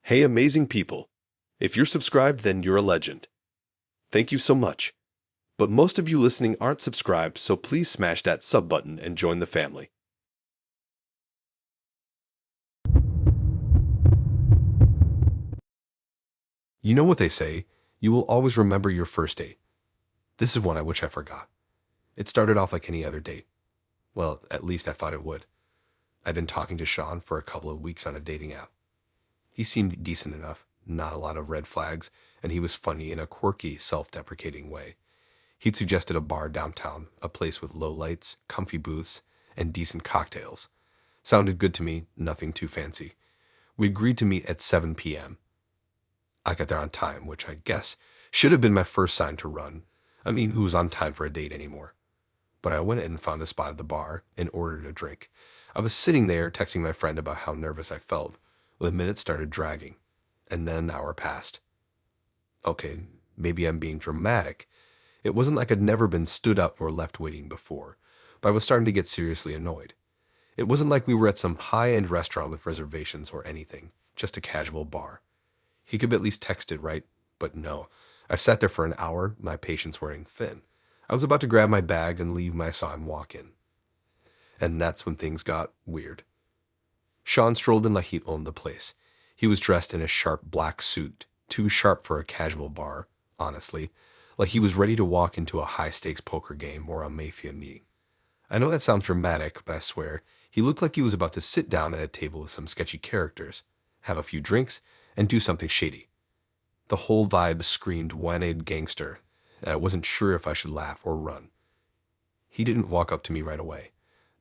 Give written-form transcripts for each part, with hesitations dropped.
Hey, amazing people. If you're subscribed, then you're a legend. Thank you so much. But most of you listening aren't subscribed, so please smash that sub button and join the family. You know what they say, you will always remember your first date. This is one I wish I forgot. It started off like any other date. Well, at least I thought it would. I'd been talking to Sean for a couple of weeks on a dating app. He seemed decent enough, not a lot of red flags, and he was funny in a quirky, self-deprecating way. He'd suggested a bar downtown, a place with low lights, comfy booths, and decent cocktails. Sounded good to me, nothing too fancy. We agreed to meet at 7 p.m. I got there on time, which I guess should have been my first sign to run. I mean, who's on time for a date anymore? But I went in and found a spot at the bar and ordered a drink. I was sitting there texting my friend about how nervous I felt. The minutes started dragging, and then an hour passed. Okay, maybe I'm being dramatic. It wasn't like I'd never been stood up or left waiting before, but I was starting to get seriously annoyed. It wasn't like we were at some high-end restaurant with reservations or anything, just a casual bar. He could have at least texted, right? But no. I sat there for an hour, my patience wearing thin. I was about to grab my bag and leave when I saw him walk in. And that's when things got weird. Sean strolled in like he owned the place. He was dressed in a sharp black suit, too sharp for a casual bar, honestly, like he was ready to walk into a high-stakes poker game or a mafia meeting. I know that sounds dramatic, but I swear, he looked like he was about to sit down at a table with some sketchy characters, have a few drinks, and do something shady. The whole vibe screamed one-eyed gangster, and I wasn't sure if I should laugh or run. He didn't walk up to me right away.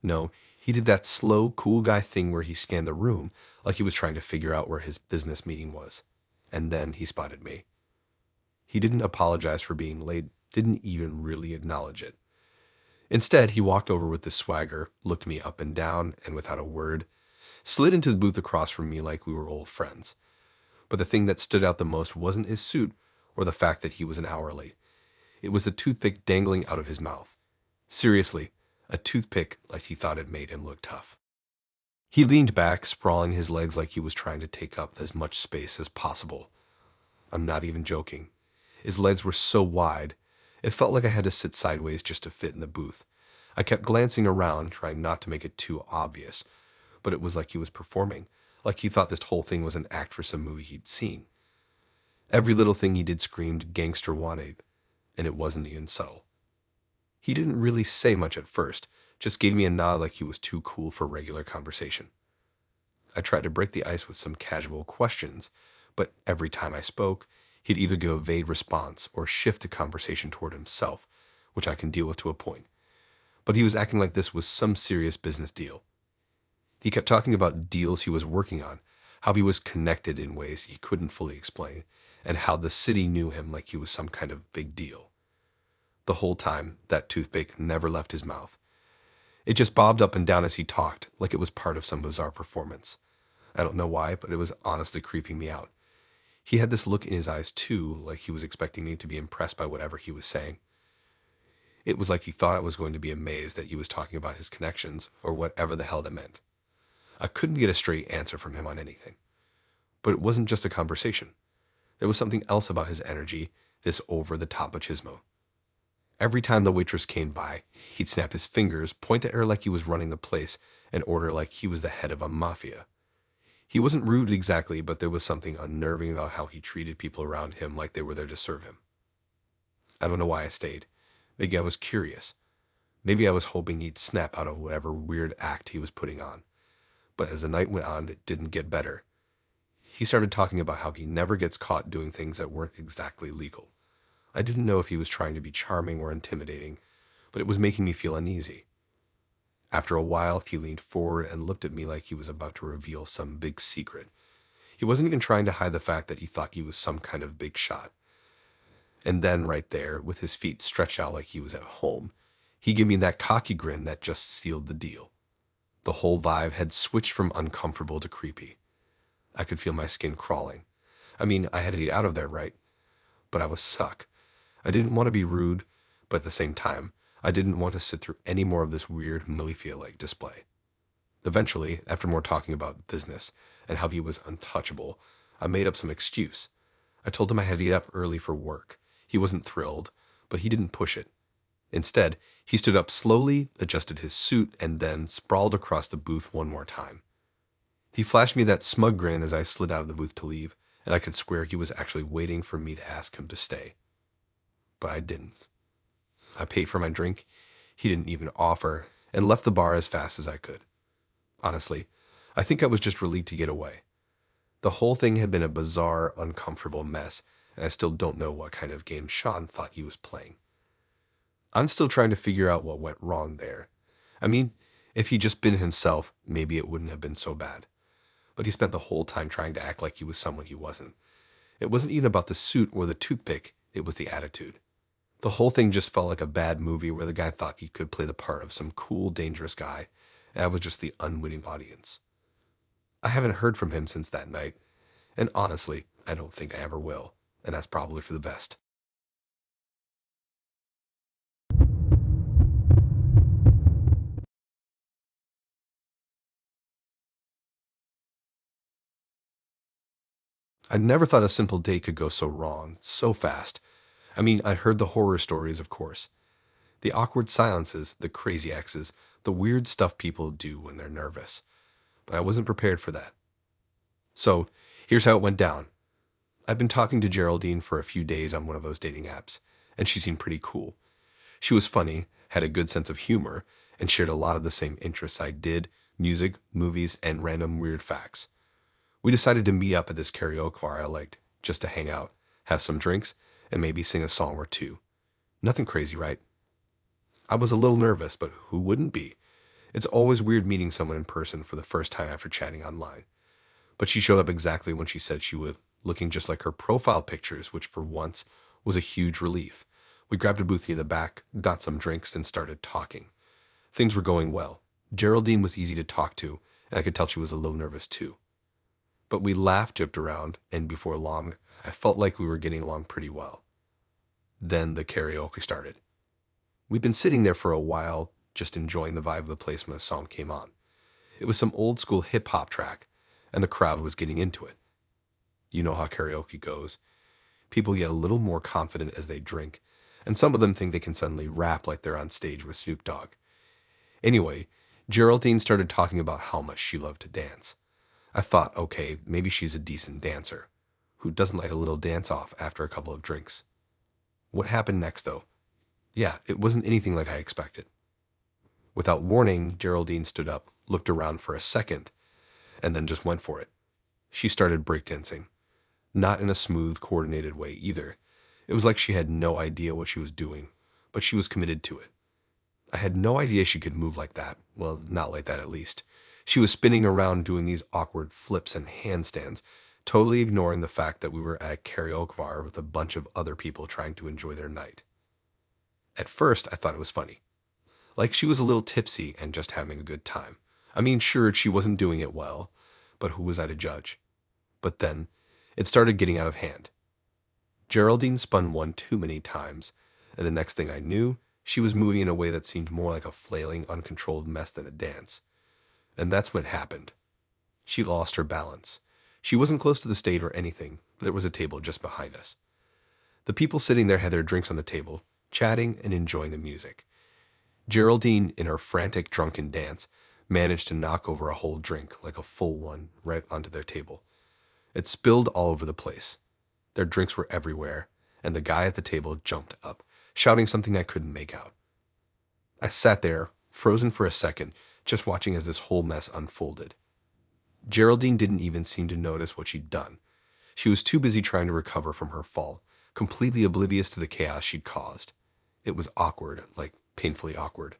No, he did that slow, cool guy thing where he scanned the room like he was trying to figure out where his business meeting was. And then he spotted me. He didn't apologize for being late, didn't even really acknowledge it. Instead, he walked over with this swagger, looked me up and down, and without a word, slid into the booth across from me like we were old friends. But the thing that stood out the most wasn't his suit or the fact that he was an hour late. It was the toothpick dangling out of his mouth. Seriously, a toothpick like he thought it made him look tough. He leaned back, sprawling his legs like he was trying to take up as much space as possible. I'm not even joking. His legs were so wide, it felt like I had to sit sideways just to fit in the booth. I kept glancing around, trying not to make it too obvious, but it was like he was performing, like he thought this whole thing was an act for some movie he'd seen. Every little thing he did screamed gangster wanted, and it wasn't even subtle. He didn't really say much at first, just gave me a nod like he was too cool for regular conversation. I tried to break the ice with some casual questions, but every time I spoke, he'd either give a vague response or shift the conversation toward himself, which I can deal with to a point. But he was acting like this was some serious business deal. He kept talking about deals he was working on, how he was connected in ways he couldn't fully explain, and how the city knew him like he was some kind of big deal. The whole time, that toothpick never left his mouth. It just bobbed up and down as he talked, like it was part of some bizarre performance. I don't know why, but it was honestly creeping me out. He had this look in his eyes too, like he was expecting me to be impressed by whatever he was saying. It was like he thought I was going to be amazed that he was talking about his connections, or whatever the hell that meant. I couldn't get a straight answer from him on anything. But it wasn't just a conversation. There was something else about his energy, this over-the-top machismo. Every time the waitress came by, he'd snap his fingers, point at her like he was running the place, and order like he was the head of a mafia. He wasn't rude exactly, but there was something unnerving about how he treated people around him like they were there to serve him. I don't know why I stayed. Maybe I was curious. Maybe I was hoping he'd snap out of whatever weird act he was putting on. But as the night went on, it didn't get better. He started talking about how he never gets caught doing things that weren't exactly legal. I didn't know if he was trying to be charming or intimidating, but it was making me feel uneasy. After a while, he leaned forward and looked at me like he was about to reveal some big secret. He wasn't even trying to hide the fact that he thought he was some kind of big shot. And then, right there, with his feet stretched out like he was at home, he gave me that cocky grin that just sealed the deal. The whole vibe had switched from uncomfortable to creepy. I could feel my skin crawling. I mean, I had to get out of there, right? But I was stuck. I didn't want to be rude, but at the same time, I didn't want to sit through any more of this weird mafia-like display. Eventually, after more talking about business and how he was untouchable, I made up some excuse. I told him I had to get up early for work. He wasn't thrilled, but he didn't push it. Instead, he stood up slowly, adjusted his suit, and then sprawled across the booth one more time. He flashed me that smug grin as I slid out of the booth to leave, and I could swear he was actually waiting for me to ask him to stay. But I didn't. I paid for my drink, he didn't even offer, and left the bar as fast as I could. Honestly, I think I was just relieved to get away. The whole thing had been a bizarre, uncomfortable mess, and I still don't know what kind of game Sean thought he was playing. I'm still trying to figure out what went wrong there. I mean, if he'd just been himself, maybe it wouldn't have been so bad. But he spent the whole time trying to act like he was someone he wasn't. It wasn't even about the suit or the toothpick, it was the attitude. The whole thing just felt like a bad movie where the guy thought he could play the part of some cool, dangerous guy, and I was just the unwitting audience. I haven't heard from him since that night, and honestly, I don't think I ever will, and that's probably for the best. I never thought a simple date could go so wrong, so fast. I mean, I heard the horror stories, of course. The awkward silences, the crazy exes, the weird stuff people do when they're nervous. But I wasn't prepared for that. So, here's how it went down. I've been talking to Geraldine for a few days on one of those dating apps, and she seemed pretty cool. She was funny, had a good sense of humor, and shared a lot of the same interests I did: music, movies, and random weird facts. We decided to meet up at this karaoke bar I liked, just to hang out, have some drinks, and maybe sing a song or two. Nothing crazy, right? I was a little nervous, but who wouldn't be? It's always weird meeting someone in person for the first time after chatting online. But she showed up exactly when she said she would, looking just like her profile pictures, which for once was a huge relief. We grabbed a booth near the back, got some drinks, and started talking. Things were going well. Geraldine was easy to talk to, and I could tell she was a little nervous too. But we laughed, joked around, and before long, I felt like we were getting along pretty well. Then the karaoke started. We'd been sitting there for a while, just enjoying the vibe of the place when a song came on. It was some old school hip hop track, and the crowd was getting into it. You know how karaoke goes. People get a little more confident as they drink, and some of them think they can suddenly rap like they're on stage with Snoop Dogg. Anyway, Geraldine started talking about how much she loved to dance. I thought, okay, maybe she's a decent dancer. Who doesn't like a little dance off after a couple of drinks? What happened next, though? Yeah, it wasn't anything like I expected. Without warning, Geraldine stood up, looked around for a second, and then just went for it. She started breakdancing. Not in a smooth, coordinated way either. It was like she had no idea what she was doing, but she was committed to it. I had no idea she could move like that. Well, not like that at least. She was spinning around doing these awkward flips and handstands, totally ignoring the fact that we were at a karaoke bar with a bunch of other people trying to enjoy their night. At first, I thought it was funny. Like she was a little tipsy and just having a good time. I mean, sure, she wasn't doing it well, but who was I to judge? But then, it started getting out of hand. Geraldine spun one too many times, and the next thing I knew, she was moving in a way that seemed more like a flailing, uncontrolled mess than a dance. And that's what happened. She lost her balance. She wasn't close to the stage or anything, but there was a table just behind us. The people sitting there had their drinks on the table, chatting and enjoying the music. Geraldine, in her frantic, drunken dance, managed to knock over a whole drink, like a full one, right onto their table. It spilled all over the place. Their drinks were everywhere, and the guy at the table jumped up, shouting something I couldn't make out. I sat there, frozen for a second, just watching as this whole mess unfolded. Geraldine didn't even seem to notice what she'd done. She was too busy trying to recover from her fall, completely oblivious to the chaos she'd caused. It was awkward, like painfully awkward.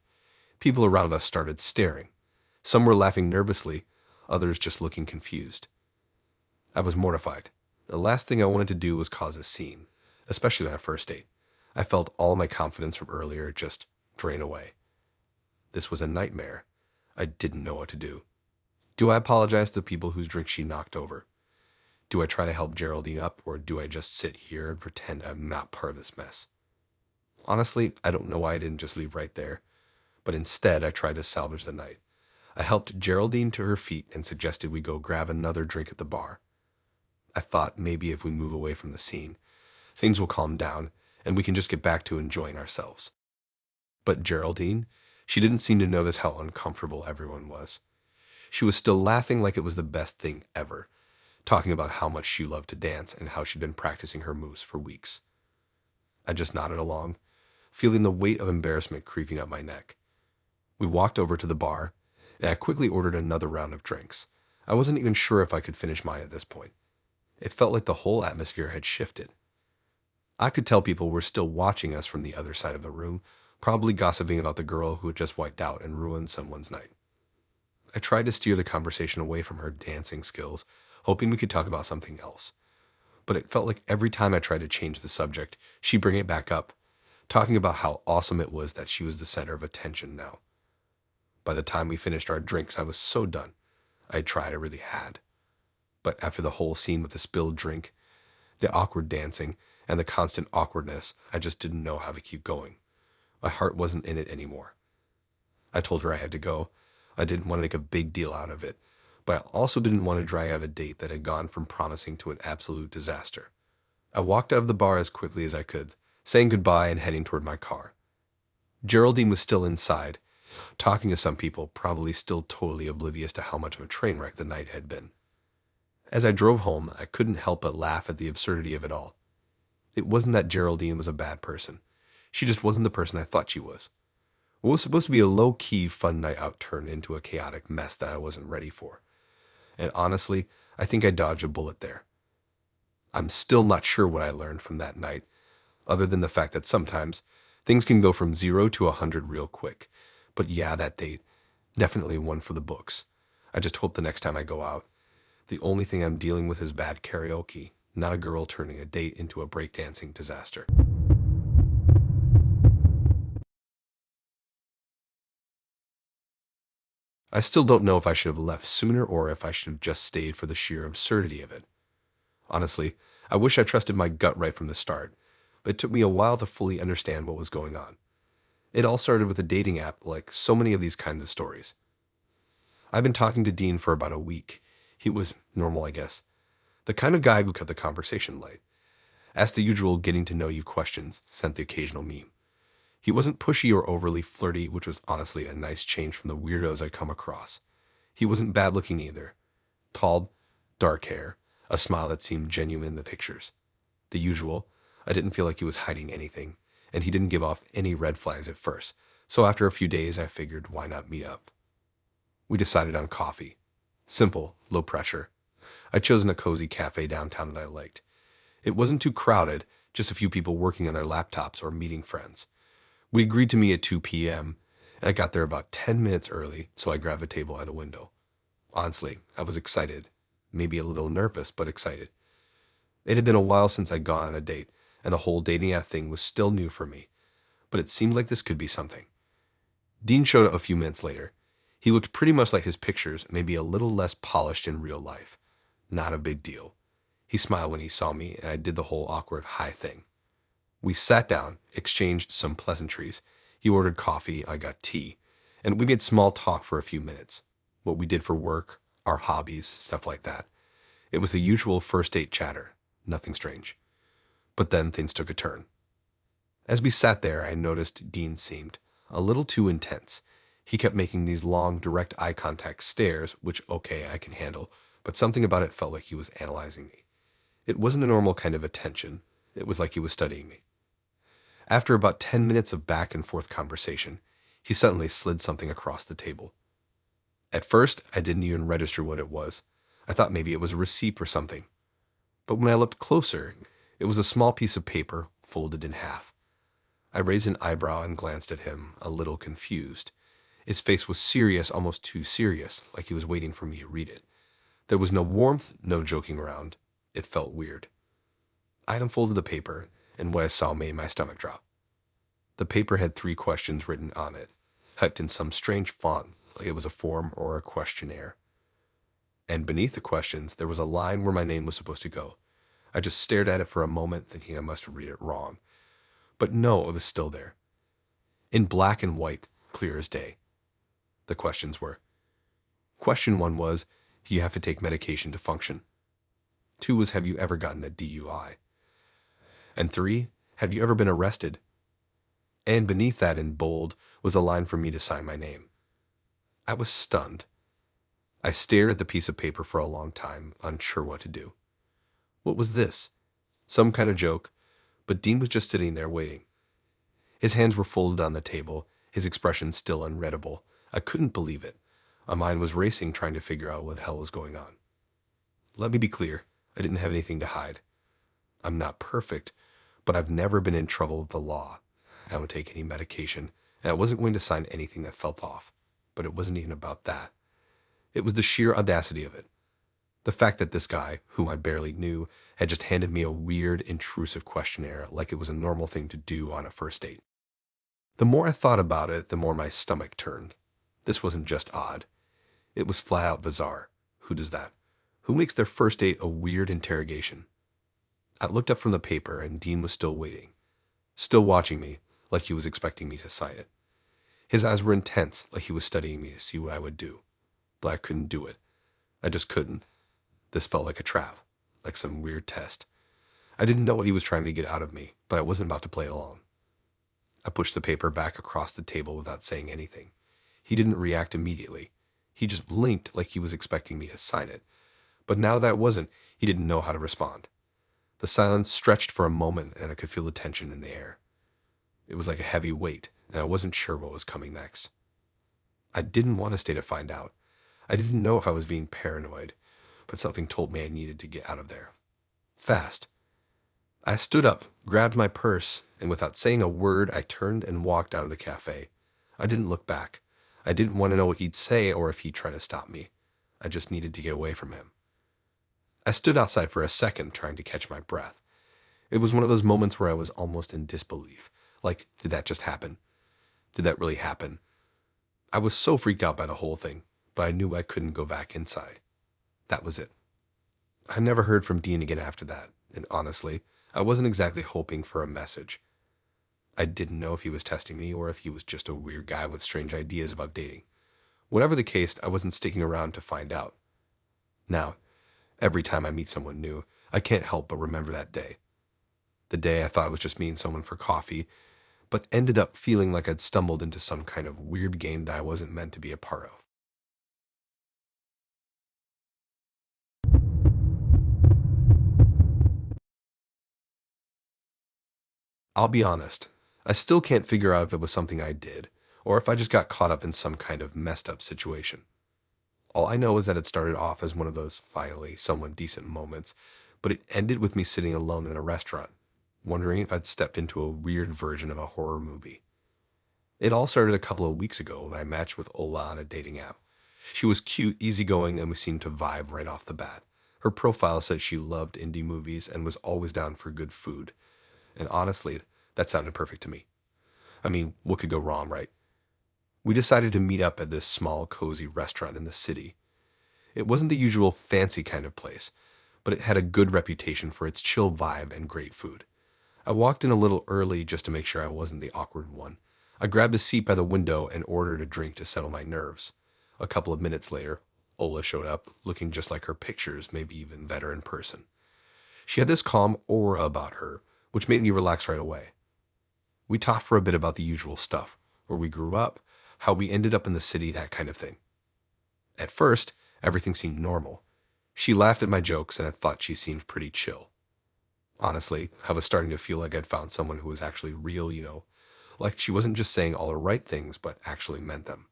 People around us started staring. Some were laughing nervously, others just looking confused. I was mortified. The last thing I wanted to do was cause a scene, especially on a first date. I felt all my confidence from earlier just drain away. This was a nightmare. I didn't know what to do. Do I apologize to the people whose drinks she knocked over? Do I try to help Geraldine up, or do I just sit here and pretend I'm not part of this mess? Honestly, I don't know why I didn't just leave right there, but instead I tried to salvage the night. I helped Geraldine to her feet and suggested we go grab another drink at the bar. I thought maybe if we move away from the scene, things will calm down and we can just get back to enjoying ourselves. But Geraldine, she didn't seem to notice how uncomfortable everyone was. She was still laughing like it was the best thing ever, talking about how much she loved to dance and how she'd been practicing her moves for weeks. I just nodded along, feeling the weight of embarrassment creeping up my neck. We walked over to the bar, and I quickly ordered another round of drinks. I wasn't even sure if I could finish mine at this point. It felt like the whole atmosphere had shifted. I could tell people were still watching us from the other side of the room, probably gossiping about the girl who had just wiped out and ruined someone's night. I tried to steer the conversation away from her dancing skills, hoping we could talk about something else. But it felt like every time I tried to change the subject, she'd bring it back up, talking about how awesome it was that she was the center of attention now. By the time we finished our drinks, I was so done. I had tried, I really had. But after the whole scene with the spilled drink, the awkward dancing, and the constant awkwardness, I just didn't know how to keep going. My heart wasn't in it anymore. I told her I had to go. I didn't want to make a big deal out of it, but I also didn't want to drag out a date that had gone from promising to an absolute disaster. I walked out of the bar as quickly as I could, saying goodbye and heading toward my car. Geraldine was still inside, talking to some people, probably still totally oblivious to how much of a train wreck the night had been. As I drove home, I couldn't help but laugh at the absurdity of it all. It wasn't that Geraldine was a bad person. She just wasn't the person I thought she was. What was supposed to be a low-key, fun night out turned into a chaotic mess that I wasn't ready for. And honestly, I think I dodged a bullet there. I'm still not sure what I learned from that night, other than the fact that sometimes things can go from 0 to 100 real quick. But yeah, that date, definitely one for the books. I just hope the next time I go out, the only thing I'm dealing with is bad karaoke, not a girl turning a date into a breakdancing disaster. I still don't know if I should have left sooner or if I should have just stayed for the sheer absurdity of it. Honestly, I wish I trusted my gut right from the start, but it took me a while to fully understand what was going on. It all started with a dating app, like so many of these kinds of stories. I've been talking to Dean for about a week. He was normal, I guess. The kind of guy who kept the conversation light. Asked the usual getting to know you questions, sent the occasional meme. He wasn't pushy or overly flirty, which was honestly a nice change from the weirdos I'd come across. He wasn't bad looking either. Tall, dark hair, a smile that seemed genuine in the pictures. The usual. I didn't feel like he was hiding anything, and he didn't give off any red flags at first, so after a few days I figured why not meet up. We decided on coffee. Simple, low pressure. I'd chosen a cozy cafe downtown that I liked. It wasn't too crowded, just a few people working on their laptops or meeting friends. We agreed to meet at 2 p.m., and I got there about 10 minutes early, so I grabbed a table at the window. Honestly, I was excited. Maybe a little nervous, but excited. It had been a while since I'd gone on a date, and the whole dating app thing was still new for me. But it seemed like this could be something. Dean showed up a few minutes later. He looked pretty much like his pictures, maybe a little less polished in real life. Not a big deal. He smiled when he saw me, and I did the whole awkward hi thing. We sat down, exchanged some pleasantries. He ordered coffee, I got tea, and we made small talk for a few minutes. What we did for work, our hobbies, stuff like that. It was the usual first date chatter, nothing strange. But then things took a turn. As we sat there, I noticed Dean seemed a little too intense. He kept making these long, direct eye contact stares, which, okay, I can handle, but something about it felt like he was analyzing me. It wasn't a normal kind of attention. It was like he was studying me. After about 10 minutes of back and forth conversation, he suddenly slid something across the table. At first, I didn't even register what it was. I thought maybe it was a receipt or something. But when I looked closer, it was a small piece of paper folded in half. I raised an eyebrow and glanced at him, a little confused. His face was serious, almost too serious, like he was waiting for me to read it. There was no warmth, no joking around. It felt weird. I unfolded the paper, and what I saw made my stomach drop. The paper had 3 questions written on it, typed in some strange font, like it was a form or a questionnaire. And beneath the questions, there was a line where my name was supposed to go. I just stared at it for a moment, thinking I must read it wrong. But no, it was still there. In black and white, clear as day. The questions were. Question 1 was, do you have to take medication to function? 2 was, have you ever gotten a DUI? And 3, have you ever been arrested? And beneath that in bold was a line for me to sign my name. I was stunned. I stared at the piece of paper for a long time, unsure what to do. What was this? Some kind of joke, but Dean was just sitting there waiting. His hands were folded on the table, his expression still unreadable. I couldn't believe it. My mind was racing trying to figure out what the hell was going on. Let me be clear, I didn't have anything to hide. I'm not perfect, but I've never been in trouble with the law. I don't take any medication, and I wasn't going to sign anything that felt off. But it wasn't even about that. It was the sheer audacity of it. The fact that this guy, whom I barely knew, had just handed me a weird, intrusive questionnaire like it was a normal thing to do on a first date. The more I thought about it, the more my stomach turned. This wasn't just odd. It was flat out bizarre. Who does that? Who makes their first date a weird interrogation? I looked up from the paper, and Dean was still waiting. Still watching me, like he was expecting me to sign it. His eyes were intense, like he was studying me to see what I would do. But I couldn't do it. I just couldn't. This felt like a trap, like some weird test. I didn't know what he was trying to get out of me, but I wasn't about to play along. I pushed the paper back across the table without saying anything. He didn't react immediately. He just blinked like he was expecting me to sign it. But now that wasn't, he didn't know how to respond. The silence stretched for a moment, and I could feel the tension in the air. It was like a heavy weight, and I wasn't sure what was coming next. I didn't want to stay to find out. I didn't know if I was being paranoid, but something told me I needed to get out of there. Fast. I stood up, grabbed my purse, and without saying a word, I turned and walked out of the cafe. I didn't look back. I didn't want to know what he'd say or if he'd try to stop me. I just needed to get away from him. I stood outside for a second, trying to catch my breath. It was one of those moments where I was almost in disbelief. Like, did that just happen? Did that really happen? I was so freaked out by the whole thing, but I knew I couldn't go back inside. That was it. I never heard from Dean again after that, and honestly, I wasn't exactly hoping for a message. I didn't know if he was testing me or if he was just a weird guy with strange ideas about dating. Whatever the case, I wasn't sticking around to find out. Now, every time I meet someone new, I can't help but remember that day. The day I thought I was just meeting someone for coffee, but ended up feeling like I'd stumbled into some kind of weird game that I wasn't meant to be a part of. I'll be honest, I still can't figure out if it was something I did, or if I just got caught up in some kind of messed up situation. All I know is that it started off as one of those finally somewhat decent moments, but it ended with me sitting alone in a restaurant, wondering if I'd stepped into a weird version of a horror movie. It all started a couple of weeks ago when I matched with Ola on a dating app. She was cute, easygoing, and we seemed to vibe right off the bat. Her profile said she loved indie movies and was always down for good food. And honestly, that sounded perfect to me. I mean, what could go wrong, right? We decided to meet up at this small, cozy restaurant in the city. It wasn't the usual fancy kind of place, but it had a good reputation for its chill vibe and great food. I walked in a little early just to make sure I wasn't the awkward one. I grabbed a seat by the window and ordered a drink to settle my nerves. A couple of minutes later, Ola showed up, looking just like her pictures, maybe even better in person. She had this calm aura about her, which made me relax right away. We talked for a bit about the usual stuff, where we grew up, how we ended up in the city, that kind of thing. At first, everything seemed normal. She laughed at my jokes, and I thought she seemed pretty chill. Honestly, I was starting to feel like I'd found someone who was actually real, like she wasn't just saying all the right things, but actually meant them.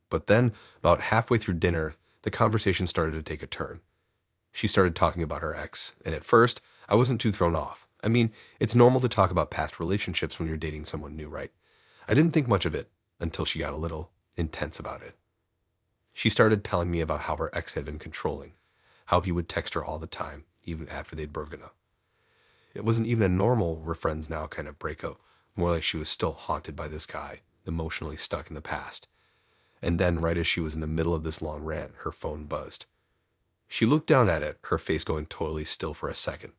But then, about halfway through dinner, the conversation started to take a turn. She started talking about her ex, and at first, I wasn't too thrown off. I mean, it's normal to talk about past relationships when you're dating someone new, right? I didn't think much of it until she got a little intense about it. She started telling me about how her ex had been controlling, how he would text her all the time, even after they'd broken up. It wasn't even a normal we're friends now kind of breakup, more like she was still haunted by this guy, emotionally stuck in the past. And then, right as she was in the middle of this long rant, her phone buzzed. She looked down at it, her face going totally still for a second.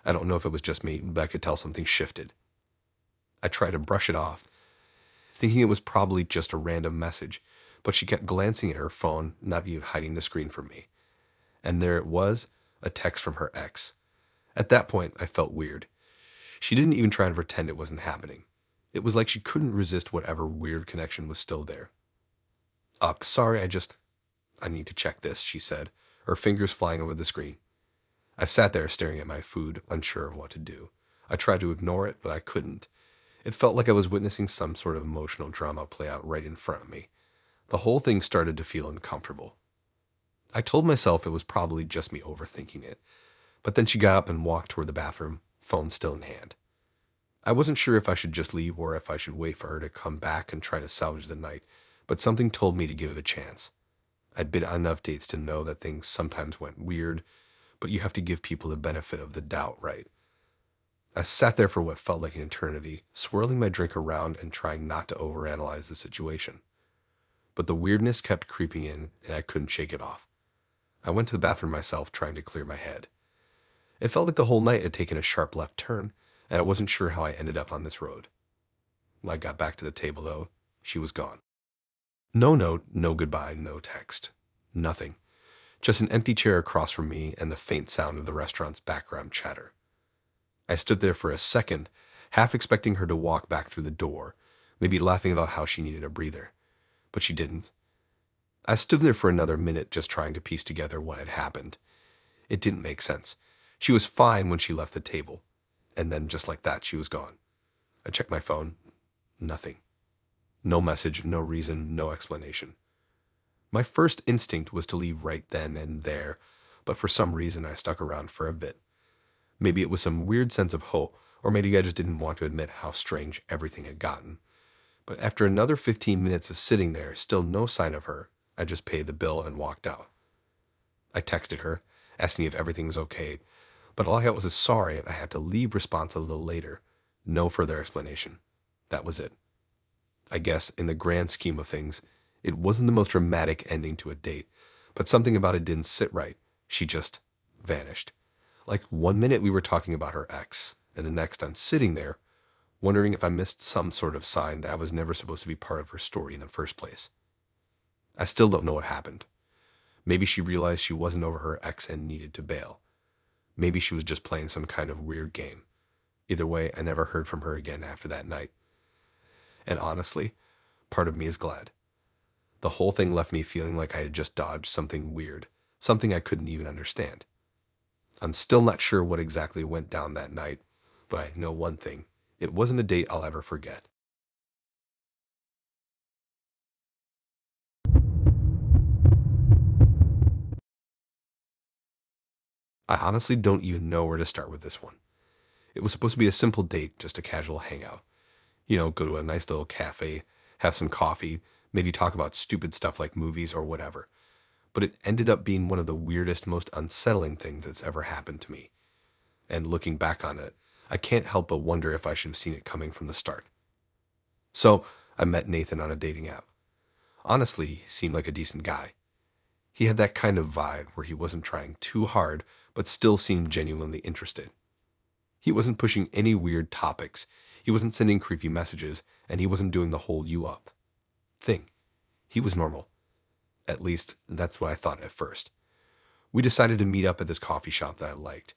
I don't know if it was just me, but I could tell something shifted. I tried to brush it off, thinking it was probably just a random message, but she kept glancing at her phone, not even hiding the screen from me. And there it was, A text from her ex. At that point, I felt weird. She didn't even try and pretend it wasn't happening. It was like she couldn't resist whatever weird connection was still there. Sorry, I need to check this, she said, her fingers flying over the screen. I sat there staring at my food, unsure of what to do. I tried to ignore it, but I couldn't. It felt like I was witnessing some sort of emotional drama play out right in front of me. The whole thing started to feel uncomfortable. I told myself it was probably just me overthinking it, but then she got up and walked toward the bathroom, phone still in hand. I wasn't sure if I should just leave or if I should wait for her to come back and try to salvage the night, but something told me to give it a chance. I'd been on enough dates to know that things sometimes went weird, but you have to give people the benefit of the doubt, right? I sat there for what felt like an eternity, swirling my drink around and trying not to overanalyze the situation. But the weirdness kept creeping in, and I couldn't shake it off. I went to the bathroom myself, trying to clear my head. It felt like the whole night had taken a sharp left turn, and I wasn't sure how I ended up on this road. When I got back to the table, though, she was gone. No note, no goodbye, no text. Nothing. Just an empty chair across from me and the faint sound of the restaurant's background chatter. I stood there for a second, half expecting her to walk back through the door, maybe laughing about how she needed a breather. But she didn't. I stood there for another minute just trying to piece together what had happened. It didn't make sense. She was fine when she left the table, and then just like that, she was gone. I checked my phone. Nothing. No message, no reason, no explanation. My first instinct was to leave right then and there, but for some reason I stuck around for a bit. Maybe it was some weird sense of hope, or maybe I just didn't want to admit how strange everything had gotten. But after another 15 minutes of sitting there, still no sign of her, I just paid the bill and walked out. I texted her, asking if everything was okay, but all I got was a sorry and I had to leave response a little later. No further explanation. That was it. I guess, in the grand scheme of things, it wasn't the most dramatic ending to a date, but something about it didn't sit right. She just vanished. Like 1 minute we were talking about her ex, and the next I'm sitting there, wondering if I missed some sort of sign that I was never supposed to be part of her story in the first place. I still don't know what happened. Maybe she realized she wasn't over her ex and needed to bail. Maybe she was just playing some kind of weird game. Either way, I never heard from her again after that night. And honestly, part of me is glad. The whole thing left me feeling like I had just dodged something weird, something I couldn't even understand. I'm still not sure what exactly went down that night, but I know one thing. It wasn't a date I'll ever forget. I honestly don't even know where to start with this one. It was supposed to be a simple date, just a casual hangout. Go to a nice little cafe, have some coffee, maybe talk about stupid stuff like movies or whatever. But it ended up being one of the weirdest, most unsettling things that's ever happened to me. And looking back on it, I can't help but wonder if I should have seen it coming from the start. So, I met Nathan on a dating app. Honestly, he seemed like a decent guy. He had that kind of vibe where he wasn't trying too hard, but still seemed genuinely interested. He wasn't pushing any weird topics, he wasn't sending creepy messages, and he wasn't doing the whole you up thing. He was normal. At least, that's what I thought at first. We decided to meet up at this coffee shop that I liked.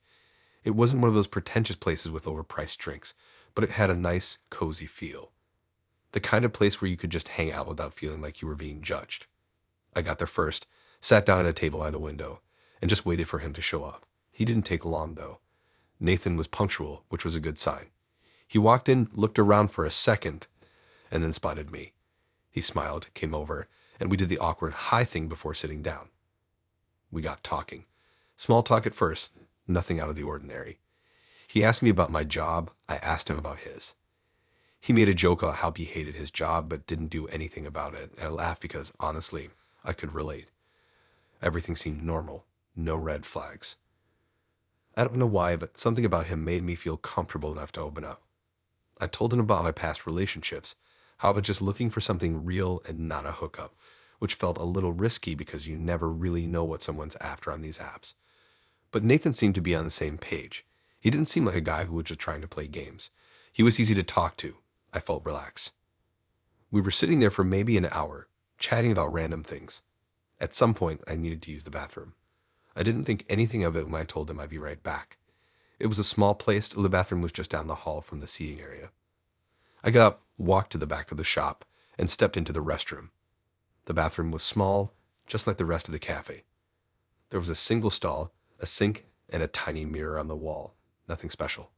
It wasn't one of those pretentious places with overpriced drinks, but it had a nice, cozy feel. The kind of place where you could just hang out without feeling like you were being judged. I got there first, sat down at a table by the window, and just waited for him to show up. He didn't take long, though. Nathan was punctual, which was a good sign. He walked in, looked around for a second, and then spotted me. He smiled, came over, and we did the awkward hi thing before sitting down. We got talking. Small talk at first, nothing out of the ordinary. He asked me about my job, I asked him about his. He made a joke about how he hated his job but didn't do anything about it, and I laughed because, honestly, I could relate. Everything seemed normal, no red flags. I don't know why, but something about him made me feel comfortable enough to open up. I told him about my past relationships, how I was just looking for something real and not a hookup, which felt a little risky because you never really know what someone's after on these apps. But Nathan seemed to be on the same page. He didn't seem like a guy who was just trying to play games. He was easy to talk to. I felt relaxed. We were sitting there for maybe an hour, chatting about random things. At some point, I needed to use the bathroom. I didn't think anything of it when I told him I'd be right back. It was a small place. The bathroom was just down the hall from the seating area. I got up, walked to the back of the shop, and stepped into the restroom. The bathroom was small, just like the rest of the cafe. There was a single stall, a sink, and a tiny mirror on the wall. Nothing special.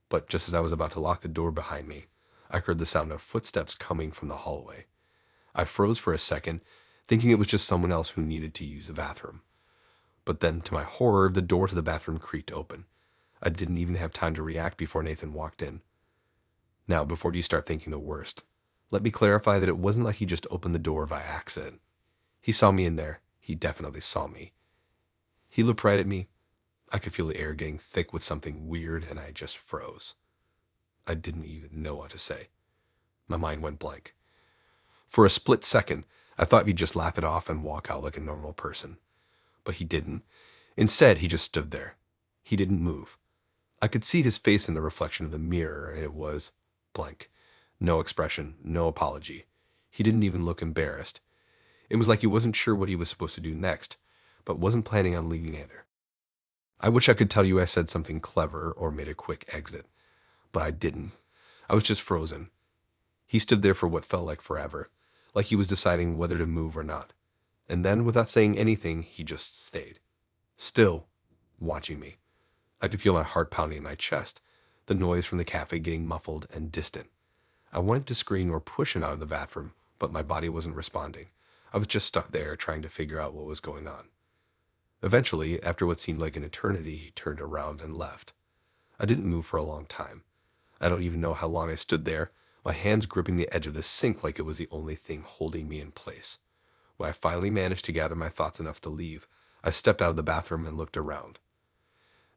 But just as I was about to lock the door behind me, I heard the sound of footsteps coming from the hallway. I froze for a second, thinking it was just someone else who needed to use the bathroom. But then, to my horror, the door to the bathroom creaked open. I didn't even have time to react before Nathan walked in. Now, before you start thinking the worst, let me clarify that it wasn't like he just opened the door by accident. He saw me in there. He definitely saw me. He looked right at me. I could feel the air getting thick with something weird, and I just froze. I didn't even know what to say. My mind went blank. For a split second, I thought he'd just laugh it off and walk out like a normal person. But he didn't. Instead, he just stood there. He didn't move. I could see his face in the reflection of the mirror, and it was blank. No expression, no apology. He didn't even look embarrassed. It was like he wasn't sure what he was supposed to do next, but wasn't planning on leaving either. I wish I could tell you I said something clever or made a quick exit, but I didn't. I was just frozen. He stood there for what felt like forever, like he was deciding whether to move or not. And then, without saying anything, he just stayed. Still, watching me. I could feel my heart pounding in my chest, the noise from the cafe getting muffled and distant. I wanted to scream or push him out of the bathroom, but my body wasn't responding. I was just stuck there trying to figure out what was going on. Eventually, after what seemed like an eternity, he turned around and left. I didn't move for a long time. I don't even know how long I stood there, my hands gripping the edge of the sink like it was the only thing holding me in place. When I finally managed to gather my thoughts enough to leave, I stepped out of the bathroom and looked around.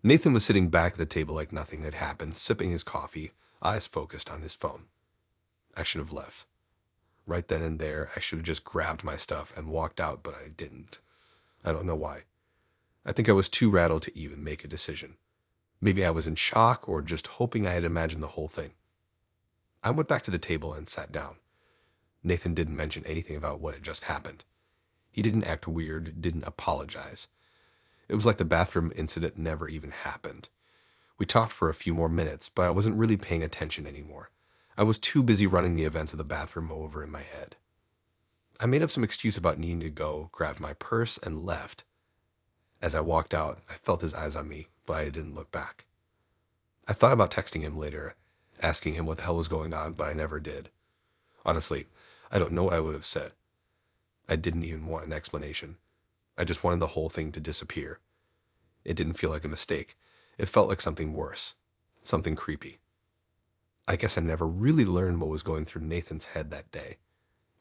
Nathan was sitting back at the table like nothing had happened, sipping his coffee, eyes focused on his phone. I should have left. Right then and there, I should have just grabbed my stuff and walked out, but I didn't. I don't know why. I think I was too rattled to even make a decision. Maybe I was in shock or just hoping I had imagined the whole thing. I went back to the table and sat down. Nathan didn't mention anything about what had just happened. He didn't act weird, didn't apologize. It was like the bathroom incident never even happened. We talked for a few more minutes, but I wasn't really paying attention anymore. I was too busy running the events of the bathroom over in my head. I made up some excuse about needing to go, grabbed my purse, and left. As I walked out, I felt his eyes on me, but I didn't look back. I thought about texting him later, asking him what the hell was going on, but I never did. Honestly, I don't know what I would have said. I didn't even want an explanation. I just wanted the whole thing to disappear. It didn't feel like a mistake. It felt like something worse. Something creepy. I guess I never really learned what was going through Nathan's head that day.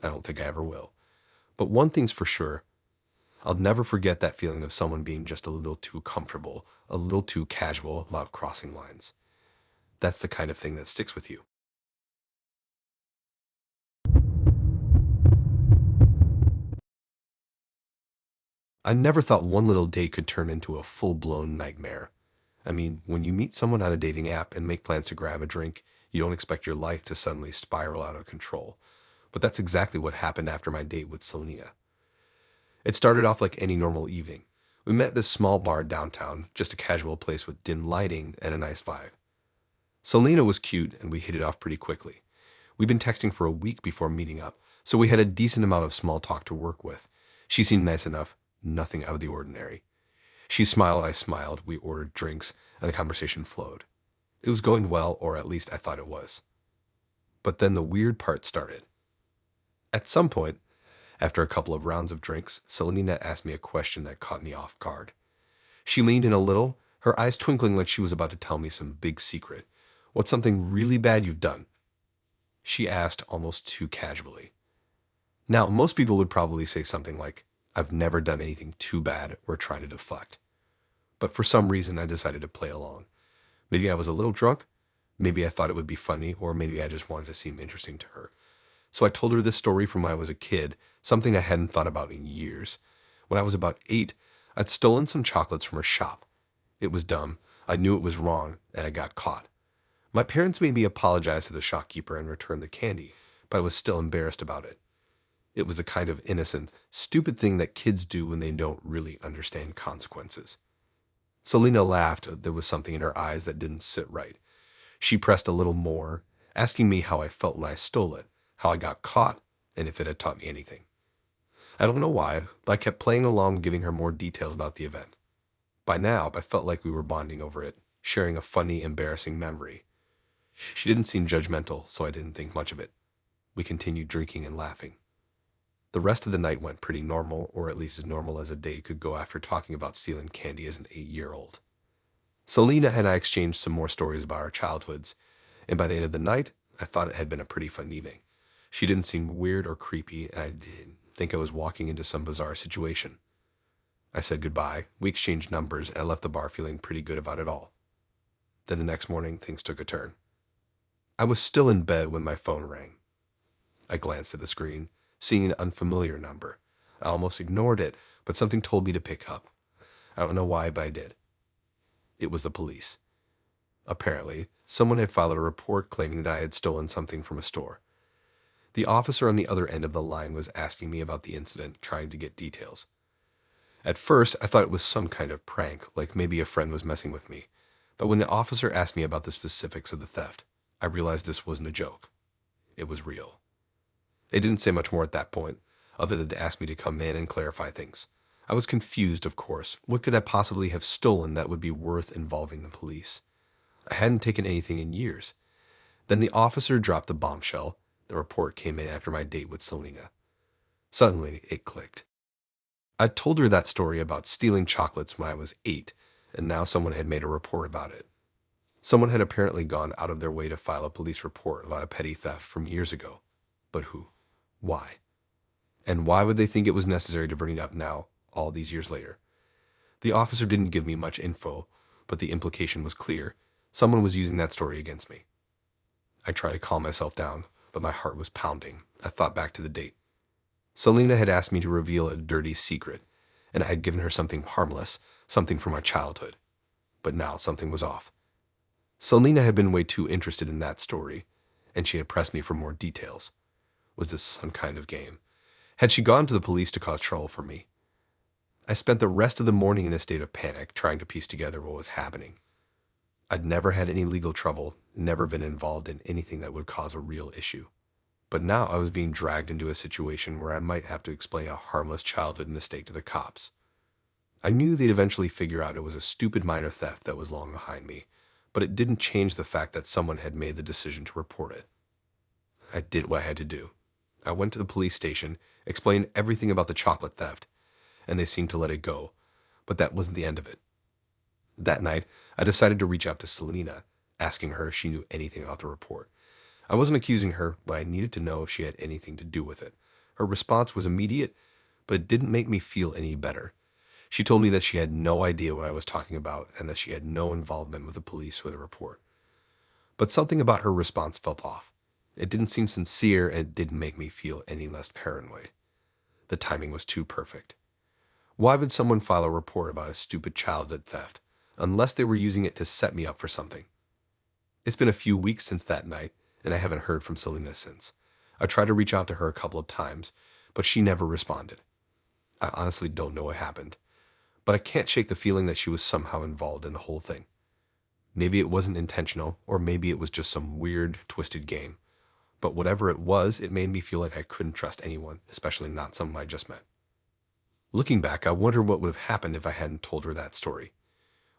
I don't think I ever will. But one thing's for sure. I'll never forget that feeling of someone being just a little too comfortable, a little too casual about crossing lines. That's the kind of thing that sticks with you. I never thought one little date could turn into a full-blown nightmare. I mean, when you meet someone on a dating app and make plans to grab a drink, you don't expect your life to suddenly spiral out of control. But that's exactly what happened after my date with Selena. It started off like any normal evening. We met at this small bar downtown, just a casual place with dim lighting and a nice vibe. Selena was cute, and we hit it off pretty quickly. We'd been texting for a week before meeting up, so we had a decent amount of small talk to work with. She seemed nice enough, nothing out of the ordinary. She smiled, I smiled, we ordered drinks, and the conversation flowed. It was going well, or at least I thought it was. But then the weird part started. At some point, after a couple of rounds of drinks, Selena asked me a question that caught me off guard. She leaned in a little, her eyes twinkling like she was about to tell me some big secret. What's something really bad you've done? She asked almost too casually. Now, most people would probably say something like, I've never done anything too bad or tried to deflect. But for some reason, I decided to play along. Maybe I was a little drunk, maybe I thought it would be funny, or maybe I just wanted to seem interesting to her. So I told her this story from when I was a kid, something I hadn't thought about in years. When I was about 8, I'd stolen some chocolates from her shop. It was dumb, I knew it was wrong, and I got caught. My parents made me apologize to the shopkeeper and return the candy, but I was still embarrassed about it. It was the kind of innocent, stupid thing that kids do when they don't really understand consequences. Selena laughed. There was something in her eyes that didn't sit right. She pressed a little more, asking me how I felt when I stole it, how I got caught, and if it had taught me anything. I don't know why, but I kept playing along, giving her more details about the event. By now, I felt like we were bonding over it, sharing a funny, embarrassing memory. She didn't seem judgmental, so I didn't think much of it. We continued drinking and laughing. The rest of the night went pretty normal, or at least as normal as a day could go after talking about stealing candy as an 8-year-old. Selena and I exchanged some more stories about our childhoods, and by the end of the night, I thought it had been a pretty fun evening. She didn't seem weird or creepy, and I didn't think I was walking into some bizarre situation. I said goodbye, we exchanged numbers, and I left the bar feeling pretty good about it all. Then the next morning, things took a turn. I was still in bed when my phone rang. I glanced at the screen, seeing an unfamiliar number. I almost ignored it, but something told me to pick up. I don't know why, but I did. It was the police. Apparently, someone had filed a report claiming that I had stolen something from a store. The officer on the other end of the line was asking me about the incident, trying to get details. At first, I thought it was some kind of prank, like maybe a friend was messing with me. But when the officer asked me about the specifics of the theft, I realized this wasn't a joke. It was real. They didn't say much more at that point, other than to ask me to come in and clarify things. I was confused, of course. What could I possibly have stolen that would be worth involving the police? I hadn't taken anything in years. Then the officer dropped a bombshell. The report came in after my date with Selena. Suddenly, it clicked. I'd told her that story about stealing chocolates when I was 8, and now someone had made a report about it. Someone had apparently gone out of their way to file a police report about a petty theft from years ago. But who? Why? And why would they think it was necessary to bring it up now, all these years later? The officer didn't give me much info, but the implication was clear. Someone was using that story against me. I tried to calm myself down, but my heart was pounding. I thought back to the date. Selena had asked me to reveal a dirty secret, and I had given her something harmless, something from my childhood. But now something was off. Selena had been way too interested in that story, and she had pressed me for more details. Was this some kind of game? Had she gone to the police to cause trouble for me? I spent the rest of the morning in a state of panic, trying to piece together what was happening. I'd never had any legal trouble, never been involved in anything that would cause a real issue. But now I was being dragged into a situation where I might have to explain a harmless childhood mistake to the cops. I knew they'd eventually figure out it was a stupid minor theft that was long behind me, but it didn't change the fact that someone had made the decision to report it. I did what I had to do. I went to the police station, explained everything about the chocolate theft, and they seemed to let it go, but that wasn't the end of it. That night, I decided to reach out to Selena, asking her if she knew anything about the report. I wasn't accusing her, but I needed to know if she had anything to do with it. Her response was immediate, but it didn't make me feel any better. She told me that she had no idea what I was talking about and that she had no involvement with the police or the report. But something about her response felt off. It didn't seem sincere, and it didn't make me feel any less paranoid. The timing was too perfect. Why would someone file a report about a stupid childhood theft, unless they were using it to set me up for something? It's been a few weeks since that night, and I haven't heard from Selena since. I tried to reach out to her a couple of times, but she never responded. I honestly don't know what happened, but I can't shake the feeling that she was somehow involved in the whole thing. Maybe it wasn't intentional, or maybe it was just some weird, twisted game. But whatever it was, it made me feel like I couldn't trust anyone, especially not someone I just met. Looking back, I wonder what would have happened if I hadn't told her that story.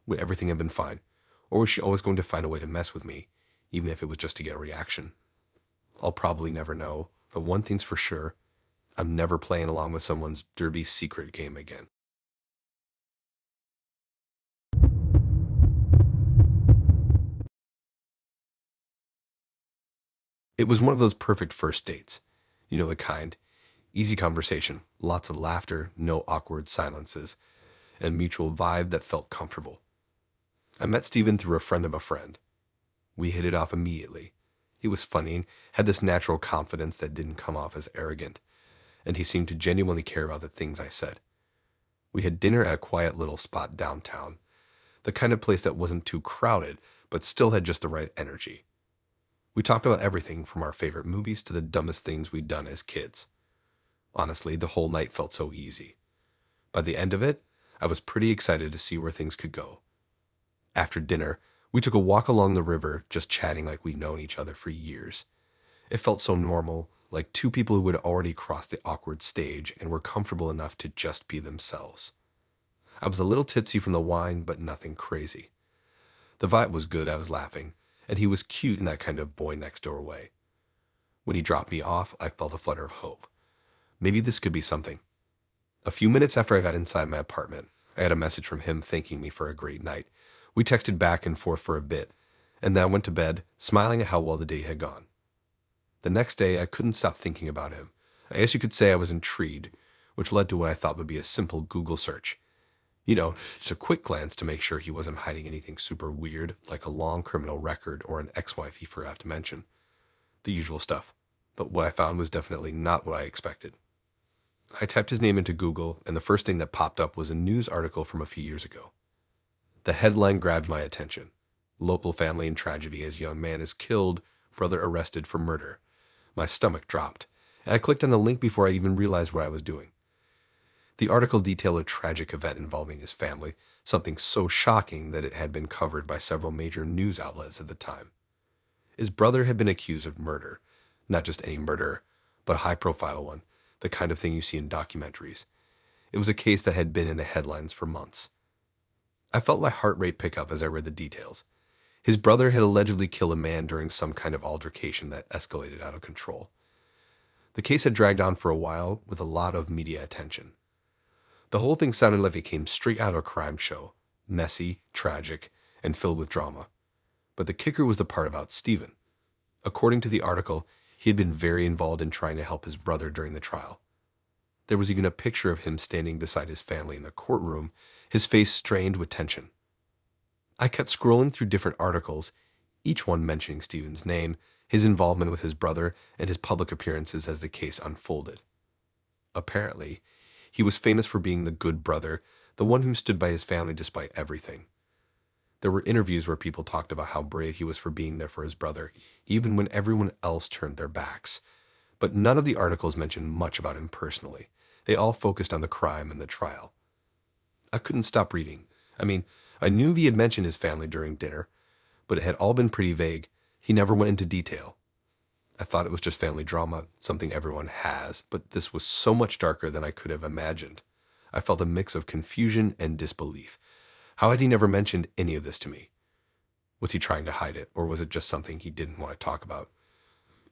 Would everything have been fine? Or was she always going to find a way to mess with me, even if it was just to get a reaction? I'll probably never know, but one thing's for sure, I'm never playing along with someone's dirty secret game again. It was one of those perfect first dates. You know the kind. Easy conversation, lots of laughter, no awkward silences, and mutual vibe that felt comfortable. I met Steven through a friend of a friend. We hit it off immediately. He was funny and had this natural confidence that didn't come off as arrogant, and he seemed to genuinely care about the things I said. We had dinner at a quiet little spot downtown, the kind of place that wasn't too crowded, but still had just the right energy. We talked about everything from our favorite movies to the dumbest things we'd done as kids. Honestly, the whole night felt so easy. By the end of it, I was pretty excited to see where things could go. After dinner, we took a walk along the river, just chatting like we'd known each other for years. It felt so normal, like two people who had already crossed the awkward stage and were comfortable enough to just be themselves. I was a little tipsy from the wine, but nothing crazy. The vibe was good, I was laughing, and he was cute in that kind of boy next door way. When he dropped me off, I felt a flutter of hope. Maybe this could be something. A few minutes after I got inside my apartment, I had a message from him thanking me for a great night. We texted back and forth for a bit, and then I went to bed, smiling at how well the day had gone. The next day, I couldn't stop thinking about him. I guess you could say I was intrigued, which led to what I thought would be a simple Google search. Just a quick glance to make sure he wasn't hiding anything super weird, like a long criminal record or an ex-wife he forgot to mention. The usual stuff. But what I found was definitely not what I expected. I typed his name into Google, and the first thing that popped up was a news article from a few years ago. The headline grabbed my attention. Local family in tragedy as young man is killed, brother arrested for murder. My stomach dropped, and I clicked on the link before I even realized what I was doing. The article detailed a tragic event involving his family, something so shocking that it had been covered by several major news outlets at the time. His brother had been accused of murder, not just any murder, but a high-profile one, the kind of thing you see in documentaries. It was a case that had been in the headlines for months. I felt my heart rate pick up as I read the details. His brother had allegedly killed a man during some kind of altercation that escalated out of control. The case had dragged on for a while with a lot of media attention. The whole thing sounded like it came straight out of a crime show, messy, tragic, and filled with drama. But the kicker was the part about Stephen. According to the article, he had been very involved in trying to help his brother during the trial. There was even a picture of him standing beside his family in the courtroom, his face strained with tension. I kept scrolling through different articles, each one mentioning Stephen's name, his involvement with his brother, and his public appearances as the case unfolded. Apparently, he was famous for being the good brother, the one who stood by his family despite everything. There were interviews where people talked about how brave he was for being there for his brother, even when everyone else turned their backs. But none of the articles mentioned much about him personally. They all focused on the crime and the trial. I couldn't stop reading. I knew he had mentioned his family during dinner, but it had all been pretty vague. He never went into detail. I thought it was just family drama, something everyone has, but this was so much darker than I could have imagined. I felt a mix of confusion and disbelief. How had he never mentioned any of this to me? Was he trying to hide it, or was it just something he didn't want to talk about?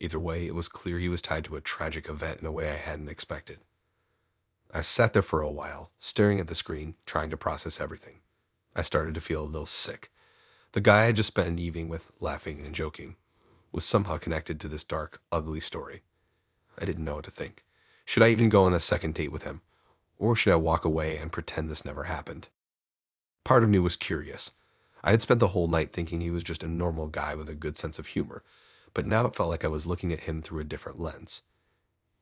Either way, it was clear he was tied to a tragic event in a way I hadn't expected. I sat there for a while, staring at the screen, trying to process everything. I started to feel a little sick. The guy I had just spent an evening with, laughing and joking, was somehow connected to this dark, ugly story. I didn't know what to think. Should I even go on a second date with him? Or should I walk away and pretend this never happened? Part of me was curious. I had spent the whole night thinking he was just a normal guy with a good sense of humor, but now it felt like I was looking at him through a different lens.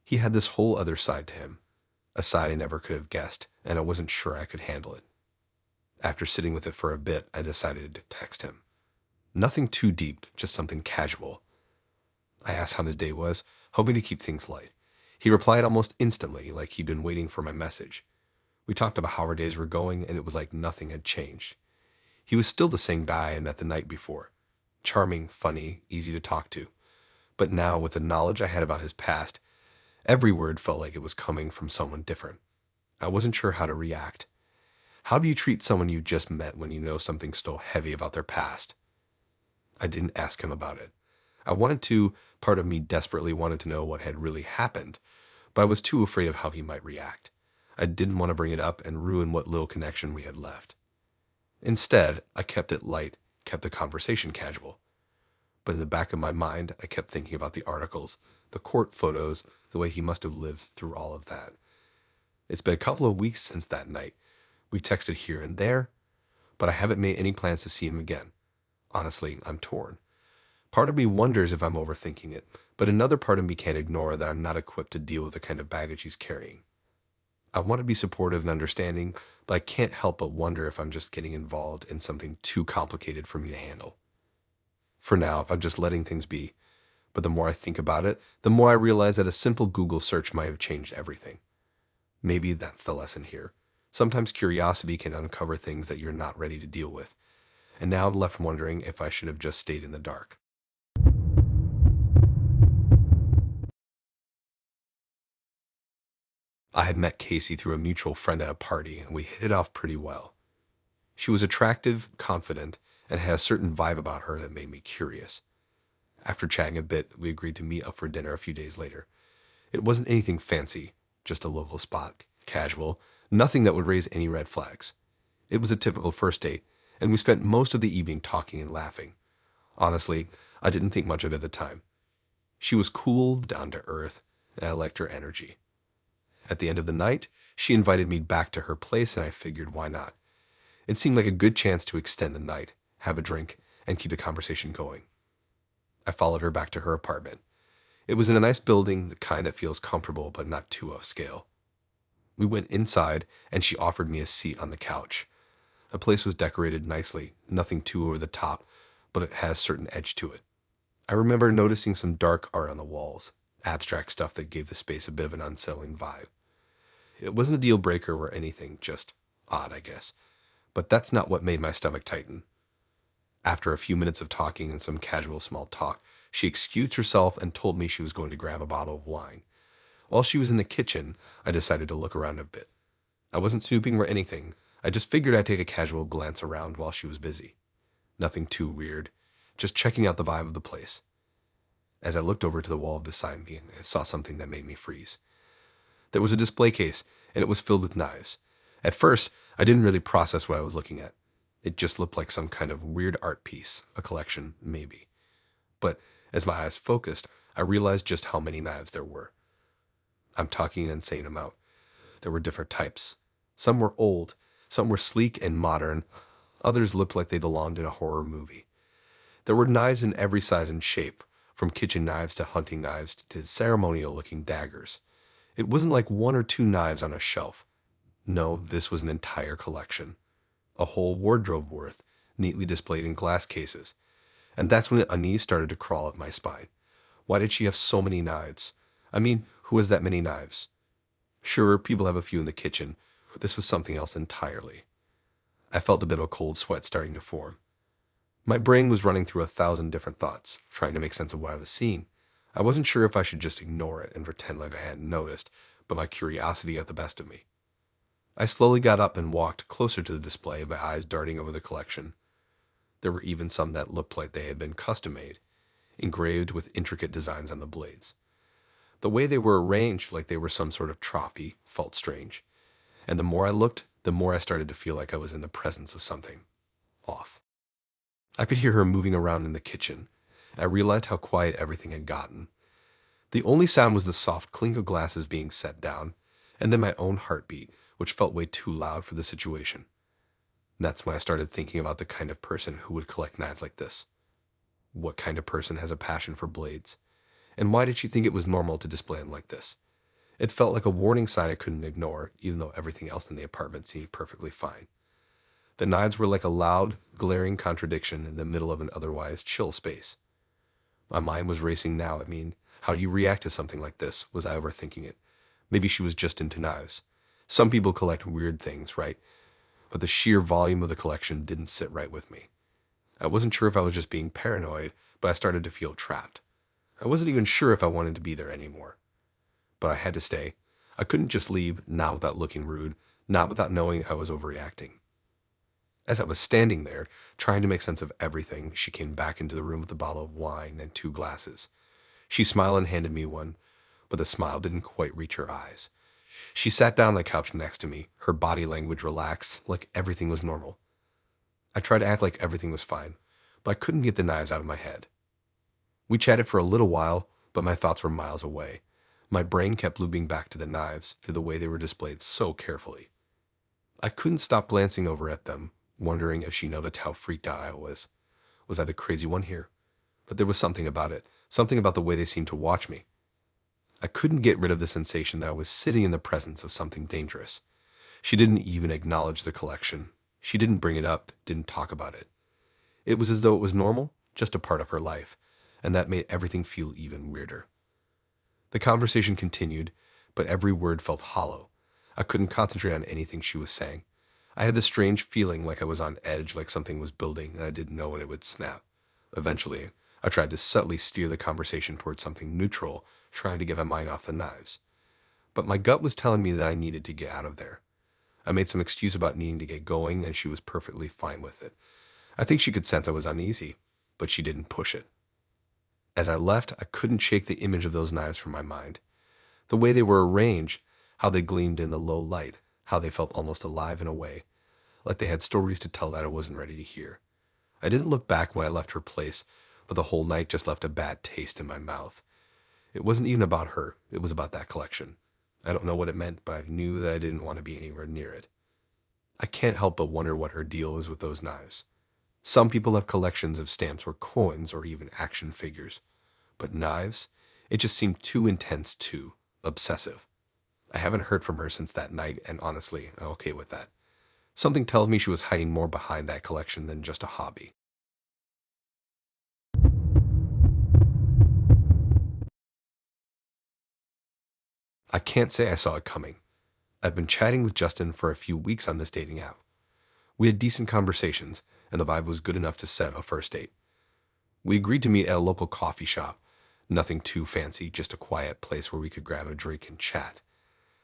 He had this whole other side to him, a side I never could have guessed, and I wasn't sure I could handle it. After sitting with it for a bit, I decided to text him. Nothing too deep, just something casual. I asked how his day was, hoping to keep things light. He replied almost instantly, like he'd been waiting for my message. We talked about how our days were going, and it was like nothing had changed. He was still the same guy I met the night before. Charming, funny, easy to talk to. But now, with the knowledge I had about his past, every word felt like it was coming from someone different. I wasn't sure how to react. How do you treat someone you just met when you know something so heavy about their past? I didn't ask him about it. I wanted to, part of me desperately wanted to know what had really happened, but I was too afraid of how he might react. I didn't want to bring it up and ruin what little connection we had left. Instead, I kept it light, kept the conversation casual. But in the back of my mind, I kept thinking about the articles, the court photos, the way he must have lived through all of that. It's been a couple of weeks since that night. We texted here and there, but I haven't made any plans to see him again. Honestly, I'm torn. Part of me wonders if I'm overthinking it, but another part of me can't ignore that I'm not equipped to deal with the kind of baggage he's carrying. I want to be supportive and understanding, but I can't help but wonder if I'm just getting involved in something too complicated for me to handle. For now, I'm just letting things be, But the more I think about it, the more I realize that a simple Google search might have changed everything. Maybe that's the lesson here. Sometimes curiosity can uncover things that you're not ready to deal with. And now I'm left wondering if I should have just stayed in the dark. I had met Casey through a mutual friend at a party, and we hit it off pretty well. She was attractive, confident, and had a certain vibe about her that made me curious. After chatting a bit, we agreed to meet up for dinner a few days later. It wasn't anything fancy, just a local spot, casual, nothing that would raise any red flags. It was a typical first date, and we spent most of the evening talking and laughing. Honestly, I didn't think much of it at the time. She was cool, down to earth, and I liked her energy. At the end of the night, she invited me back to her place, and I figured why not. It seemed like a good chance to extend the night, have a drink, and keep the conversation going. I followed her back to her apartment. It was in a nice building, the kind that feels comfortable but not too upscale. We went inside, and she offered me a seat on the couch. The place was decorated nicely, nothing too over the top, but it has a certain edge to it. I remember noticing some dark art on the walls, abstract stuff that gave the space a bit of an unsettling vibe. It wasn't a deal breaker or anything, just odd, I guess. But that's not what made my stomach tighten. After a few minutes of talking and some casual small talk, she excused herself and told me she was going to grab a bottle of wine. While she was in the kitchen, I decided to look around a bit. I wasn't snooping or anything. I just figured I'd take a casual glance around while she was busy. Nothing too weird, just checking out the vibe of the place. As I looked over to the wall beside me, I saw something that made me freeze. There was a display case, and it was filled with knives. At first, I didn't really process what I was looking at. It just looked like some kind of weird art piece, a collection, maybe. But as my eyes focused, I realized just how many knives there were. I'm talking an insane amount. There were different types. Some were old, some were sleek and modern, others looked like they belonged in a horror movie. There were knives in every size and shape, from kitchen knives to hunting knives to ceremonial-looking daggers. It wasn't like one or two knives on a shelf. No, this was an entire collection. A whole wardrobe worth, neatly displayed in glass cases. And that's when the unease started to crawl up my spine. Why did she have so many knives? I mean, who has that many knives? Sure, people have a few in the kitchen, but this was something else entirely. I felt a bit of a cold sweat starting to form. My brain was running through 1,000 different thoughts, trying to make sense of what I was seeing. I wasn't sure if I should just ignore it and pretend like I hadn't noticed, but my curiosity got the best of me. I slowly got up and walked closer to the display, my eyes darting over the collection. There were even some that looked like they had been custom-made, engraved with intricate designs on the blades. The way they were arranged, like they were some sort of trophy, felt strange. And the more I looked, the more I started to feel like I was in the presence of something off. I could hear her moving around in the kitchen. I realized how quiet everything had gotten. The only sound was the soft clink of glasses being set down, and then my own heartbeat, which felt way too loud for the situation. That's when I started thinking about the kind of person who would collect knives like this. What kind of person has a passion for blades? And why did she think it was normal to display them like this? It felt like a warning sign I couldn't ignore, even though everything else in the apartment seemed perfectly fine. The knives were like a loud, glaring contradiction in the middle of an otherwise chill space. My mind was racing now. I mean, how do you react to something like this? Was I overthinking it? Maybe she was just into knives. Some people collect weird things, right? But the sheer volume of the collection didn't sit right with me. I wasn't sure if I was just being paranoid, but I started to feel trapped. I wasn't even sure if I wanted to be there anymore. But I had to stay. I couldn't just leave, not without looking rude, not without knowing I was overreacting. As I was standing there, trying to make sense of everything, she came back into the room with a bottle of wine and 2 glasses. She smiled and handed me one, but the smile didn't quite reach her eyes. She sat down on the couch next to me, her body language relaxed, like everything was normal. I tried to act like everything was fine, but I couldn't get the knives out of my head. We chatted for a little while, but my thoughts were miles away. My brain kept looping back to the knives, to the way they were displayed so carefully. I couldn't stop glancing over at them, wondering if she noticed how freaked out I was. Was I the crazy one here? But there was something about it, something about the way they seemed to watch me. I couldn't get rid of the sensation that I was sitting in the presence of something dangerous. She didn't even acknowledge the collection. She didn't bring it up, didn't talk about it. It was as though it was normal, just a part of her life. and that made everything feel even weirder. The conversation continued, but every word felt hollow. I couldn't concentrate on anything she was saying. I had this strange feeling like I was on edge, like something was building, and I didn't know when it would snap. Eventually, I tried to subtly steer the conversation towards something neutral, trying to get my mind off the knives. But my gut was telling me that I needed to get out of there. I made some excuse about needing to get going, and she was perfectly fine with it. I think she could sense I was uneasy, but she didn't push it. As I left, I couldn't shake the image of those knives from my mind. The way they were arranged, how they gleamed in the low light, how they felt almost alive in a way, like they had stories to tell that I wasn't ready to hear. I didn't look back when I left her place, but the whole night just left a bad taste in my mouth. It wasn't even about her, it was about that collection. I don't know what it meant, but I knew that I didn't want to be anywhere near it. I can't help but wonder what her deal is with those knives. Some people have collections of stamps or coins or even action figures. But knives? It just seemed too intense, too obsessive. I haven't heard from her since that night, and honestly, I'm okay with that. Something tells me she was hiding more behind that collection than just a hobby. I can't say I saw it coming. I've been chatting with Justin for a few weeks on this dating app. We had decent conversations, and the vibe was good enough to set a first date. We agreed to meet at a local coffee shop. Nothing too fancy, just a quiet place where we could grab a drink and chat.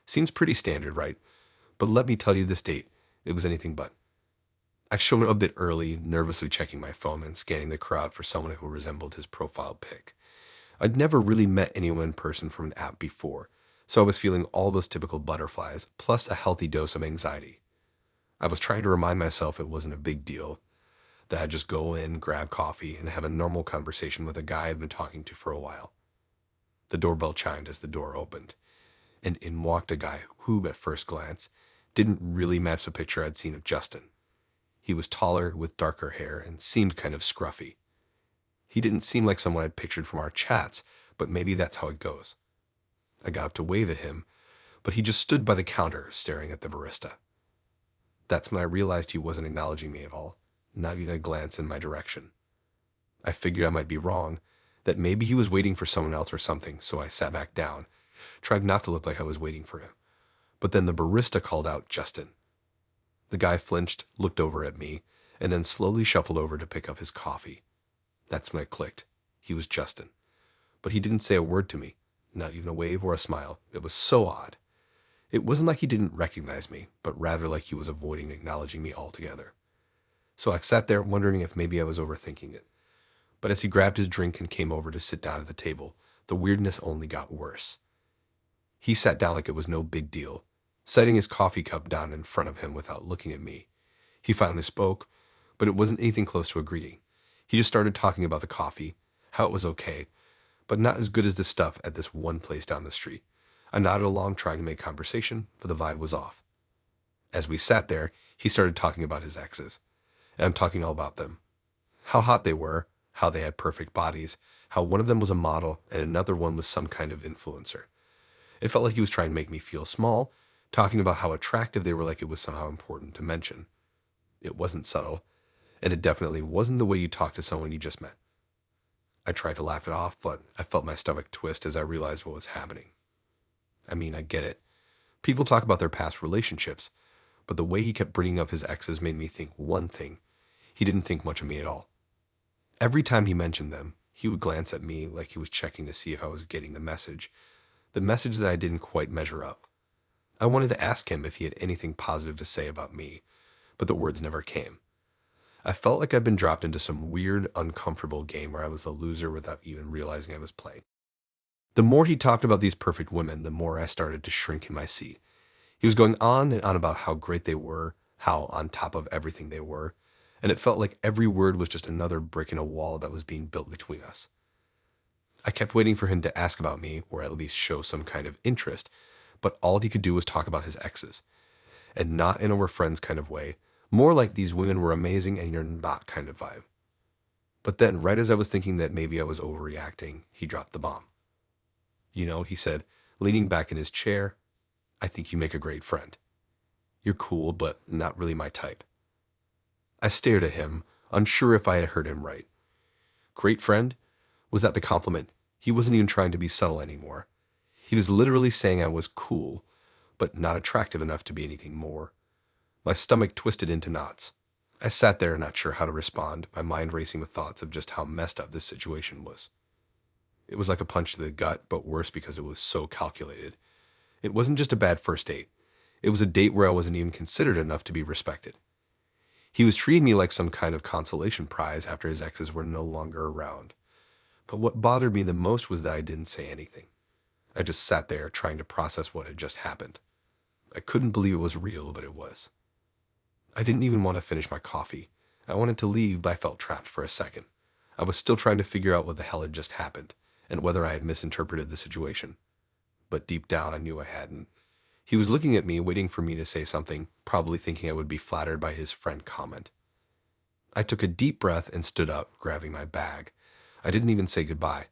Seems pretty standard, right? But let me tell you, this date, it was anything but. I showed up a bit early, nervously checking my phone and scanning the crowd for someone who resembled his profile pic. I'd never really met anyone in person from an app before, so I was feeling all those typical butterflies, plus a healthy dose of anxiety. I was trying to remind myself it wasn't a big deal, that I'd just go in, grab coffee, and have a normal conversation with a guy I'd been talking to for a while. The doorbell chimed as the door opened, and in walked a guy who, at first glance, didn't really match the picture I'd seen of Justin. He was taller, with darker hair, and seemed kind of scruffy. He didn't seem like someone I'd pictured from our chats, but maybe that's how it goes. I got up to wave at him, but he just stood by the counter, staring at the barista. That's when I realized he wasn't acknowledging me at all, not even a glance in my direction. I figured I might be wrong, that maybe he was waiting for someone else or something, so I sat back down, tried not to look like I was waiting for him. But then the barista called out Justin. The guy flinched, looked over at me, and then slowly shuffled over to pick up his coffee. That's when it clicked. He was Justin. But he didn't say a word to me, not even a wave or a smile. It was so odd. It wasn't like he didn't recognize me, but rather like he was avoiding acknowledging me altogether. So I sat there wondering if maybe I was overthinking it. But as he grabbed his drink and came over to sit down at the table, the weirdness only got worse. He sat down like it was no big deal, setting his coffee cup down in front of him without looking at me. He finally spoke, but it wasn't anything close to a greeting. He just started talking about the coffee, how it was okay, but not as good as the stuff at this one place down the street. I nodded along trying to make conversation, but the vibe was off. As we sat there, he started talking about his exes, and I'm talking all about them. How hot they were, how they had perfect bodies, how one of them was a model and another one was some kind of influencer. It felt like he was trying to make me feel small, talking about how attractive they were like it was somehow important to mention. It wasn't subtle, and it definitely wasn't the way you talk to someone you just met. I tried to laugh it off, but I felt my stomach twist as I realized what was happening. I mean, I get it. People talk about their past relationships, but the way he kept bringing up his exes made me think one thing. He didn't think much of me at all. Every time he mentioned them, he would glance at me like he was checking to see if I was getting the message that I didn't quite measure up. I wanted to ask him if he had anything positive to say about me, but the words never came. I felt like I'd been dropped into some weird, uncomfortable game where I was a loser without even realizing I was playing. The more he talked about these perfect women, the more I started to shrink in my seat. He was going on and on about how great they were, how on top of everything they were, and it felt like every word was just another brick in a wall that was being built between us. I kept waiting for him to ask about me, or at least show some kind of interest, but all he could do was talk about his exes, and not in a we're friends kind of way, more like these women were amazing and you're not kind of vibe. But then, right as I was thinking that maybe I was overreacting, he dropped the bomb. You know, he said, leaning back in his chair, I think you make a great friend. You're cool, but not really my type. I stared at him, unsure if I had heard him right. Great friend? Was that the compliment? He wasn't even trying to be subtle anymore. He was literally saying I was cool, but not attractive enough to be anything more. My stomach twisted into knots. I sat there not sure how to respond, my mind racing with thoughts of just how messed up this situation was. It was like a punch to the gut, but worse because it was so calculated. It wasn't just a bad first date. It was a date where I wasn't even considered enough to be respected. He was treating me like some kind of consolation prize after his exes were no longer around. But what bothered me the most was that I didn't say anything. I just sat there trying to process what had just happened. I couldn't believe it was real, but it was. I didn't even want to finish my coffee. I wanted to leave, but I felt trapped for a second. I was still trying to figure out what the hell had just happened, and whether I had misinterpreted the situation. But deep down, I knew I hadn't. He was looking at me, waiting for me to say something, probably thinking I would be flattered by his friend comment. I took a deep breath and stood up, grabbing my bag. I didn't even say goodbye.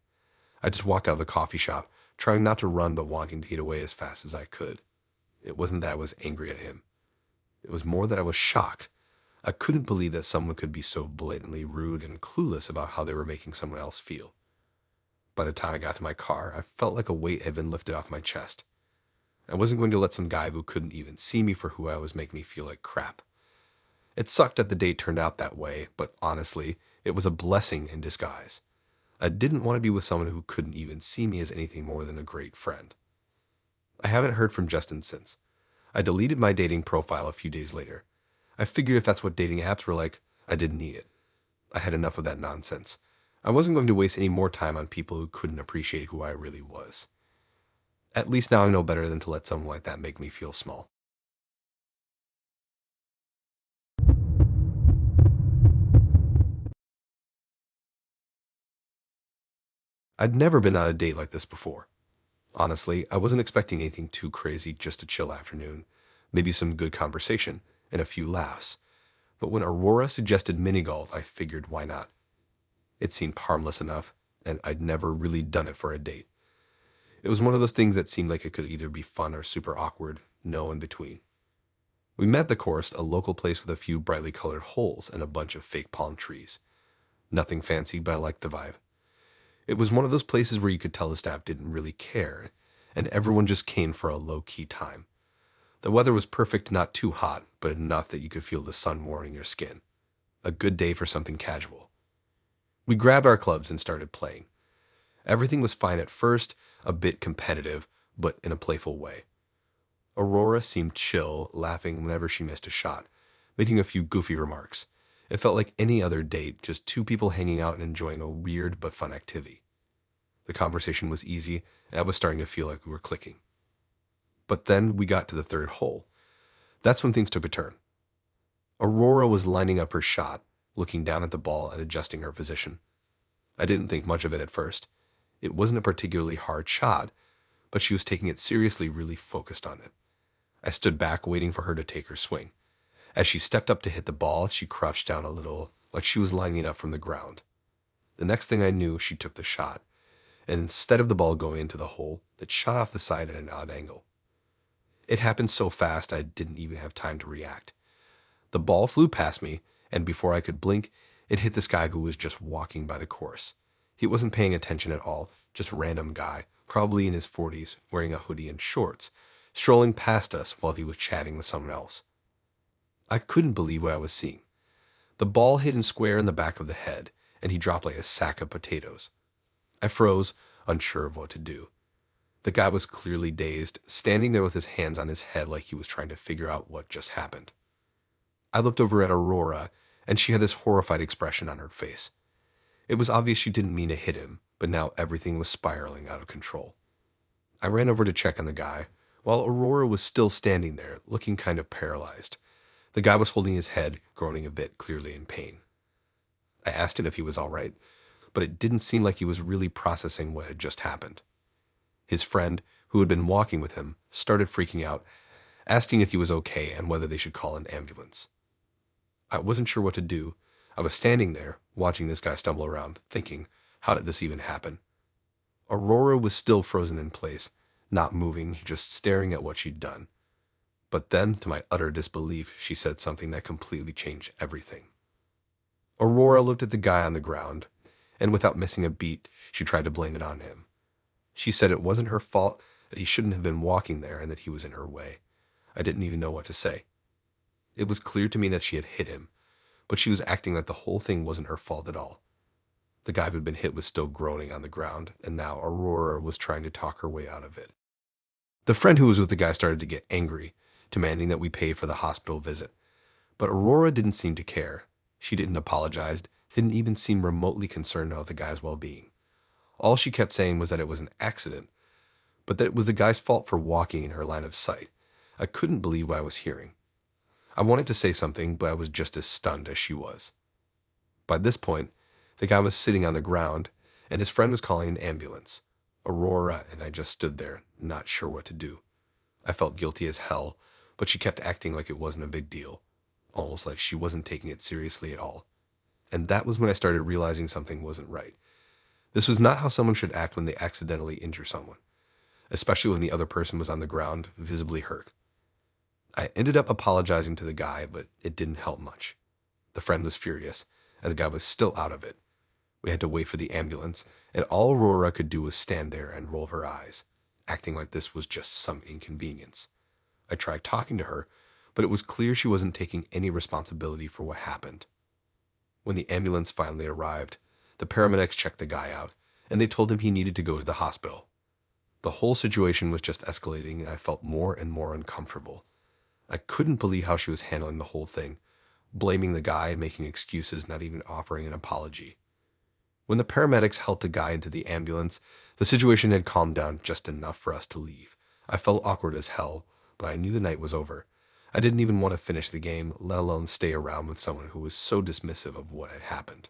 I just walked out of the coffee shop, trying not to run but wanting to get away as fast as I could. It wasn't that I was angry at him. It was more that I was shocked. I couldn't believe that someone could be so blatantly rude and clueless about how they were making someone else feel. By the time I got to my car, I felt like a weight had been lifted off my chest. I wasn't going to let some guy who couldn't even see me for who I was make me feel like crap. It sucked that the date turned out that way, but honestly, it was a blessing in disguise. I didn't want to be with someone who couldn't even see me as anything more than a great friend. I haven't heard from Justin since. I deleted my dating profile a few days later. I figured if that's what dating apps were like, I didn't need it. I had enough of that nonsense. I wasn't going to waste any more time on people who couldn't appreciate who I really was. At least now I know better than to let someone like that make me feel small. I'd never been on a date like this before. Honestly, I wasn't expecting anything too crazy, just a chill afternoon, maybe some good conversation, and a few laughs. But when Aurora suggested mini golf, I figured why not? It seemed harmless enough, and I'd never really done it for a date. It was one of those things that seemed like it could either be fun or super awkward, no in between. We met at the course, a local place with a few brightly colored holes and a bunch of fake palm trees. Nothing fancy, but I liked the vibe. It was one of those places where you could tell the staff didn't really care, and everyone just came for a low-key time. The weather was perfect, not too hot, but enough that you could feel the sun warming your skin. A good day for something casual. We grabbed our clubs and started playing. Everything was fine at first, a bit competitive, but in a playful way. Aurora seemed chill, laughing whenever she missed a shot, making a few goofy remarks. It felt like any other date, just two people hanging out and enjoying a weird but fun activity. The conversation was easy, and I was starting to feel like we were clicking. But then we got to the third hole. That's when things took a turn. Aurora was lining up her shot, looking down at the ball and adjusting her position. I didn't think much of it at first. It wasn't a particularly hard shot, but she was taking it seriously, really focused on it. I stood back, waiting for her to take her swing. As she stepped up to hit the ball, she crouched down a little, like she was lining it up from the ground. The next thing I knew, she took the shot, and instead of the ball going into the hole, it shot off the side at an odd angle. It happened so fast I didn't even have time to react. The ball flew past me, and before I could blink, it hit this guy who was just walking by the course. He wasn't paying attention at all, just a random guy, probably in his 40s, wearing a hoodie and shorts, strolling past us while he was chatting with someone else. I couldn't believe what I was seeing. The ball hit him square in the back of the head, and he dropped like a sack of potatoes. I froze, unsure of what to do. The guy was clearly dazed, standing there with his hands on his head like he was trying to figure out what just happened. I looked over at Aurora, and she had this horrified expression on her face. It was obvious she didn't mean to hit him, but now everything was spiraling out of control. I ran over to check on the guy, while Aurora was still standing there, looking kind of paralyzed. The guy was holding his head, groaning a bit, clearly in pain. I asked him if he was all right, but it didn't seem like he was really processing what had just happened. His friend, who had been walking with him, started freaking out, asking if he was okay and whether they should call an ambulance. I wasn't sure what to do. I was standing there, watching this guy stumble around, thinking, how did this even happen? Aurora was still frozen in place, not moving, just staring at what she'd done. But then, to my utter disbelief, she said something that completely changed everything. Aurora looked at the guy on the ground, And without missing a beat, she tried to blame it on him. She said it wasn't her fault, that he shouldn't have been walking there, and that he was in her way. I didn't even know what to say. It was clear to me that she had hit him, but she was acting like the whole thing wasn't her fault at all. The guy who'd been hit was still groaning on the ground, and now Aurora was trying to talk her way out of it. The friend who was with the guy started to get angry, demanding that we pay for the hospital visit. But Aurora didn't seem to care. She didn't apologize, didn't even seem remotely concerned about the guy's well-being. All she kept saying was that it was an accident, but that it was the guy's fault for walking in her line of sight. I couldn't believe what I was hearing. I wanted to say something, but I was just as stunned as she was. By this point, the guy was sitting on the ground, and his friend was calling an ambulance. Aurora and I just stood there, not sure what to do. I felt guilty as hell, but she kept acting like it wasn't a big deal, almost like she wasn't taking it seriously at all. And that was when I started realizing something wasn't right. This was not how someone should act when they accidentally injure someone, especially when the other person was on the ground, visibly hurt. I ended up apologizing to the guy, but it didn't help much. The friend was furious, and the guy was still out of it. We had to wait for the ambulance, and all Aurora could do was stand there and roll her eyes, acting like this was just some inconvenience. I tried talking to her, but it was clear she wasn't taking any responsibility for what happened. When the ambulance finally arrived, the paramedics checked the guy out, and they told him he needed to go to the hospital. The whole situation was just escalating, and I felt more and more uncomfortable. I couldn't believe how she was handling the whole thing, blaming the guy, making excuses, not even offering an apology. When the paramedics helped the guy into the ambulance, the situation had calmed down just enough for us to leave. I felt awkward as hell, but I knew the night was over. I didn't even want to finish the game, let alone stay around with someone who was so dismissive of what had happened.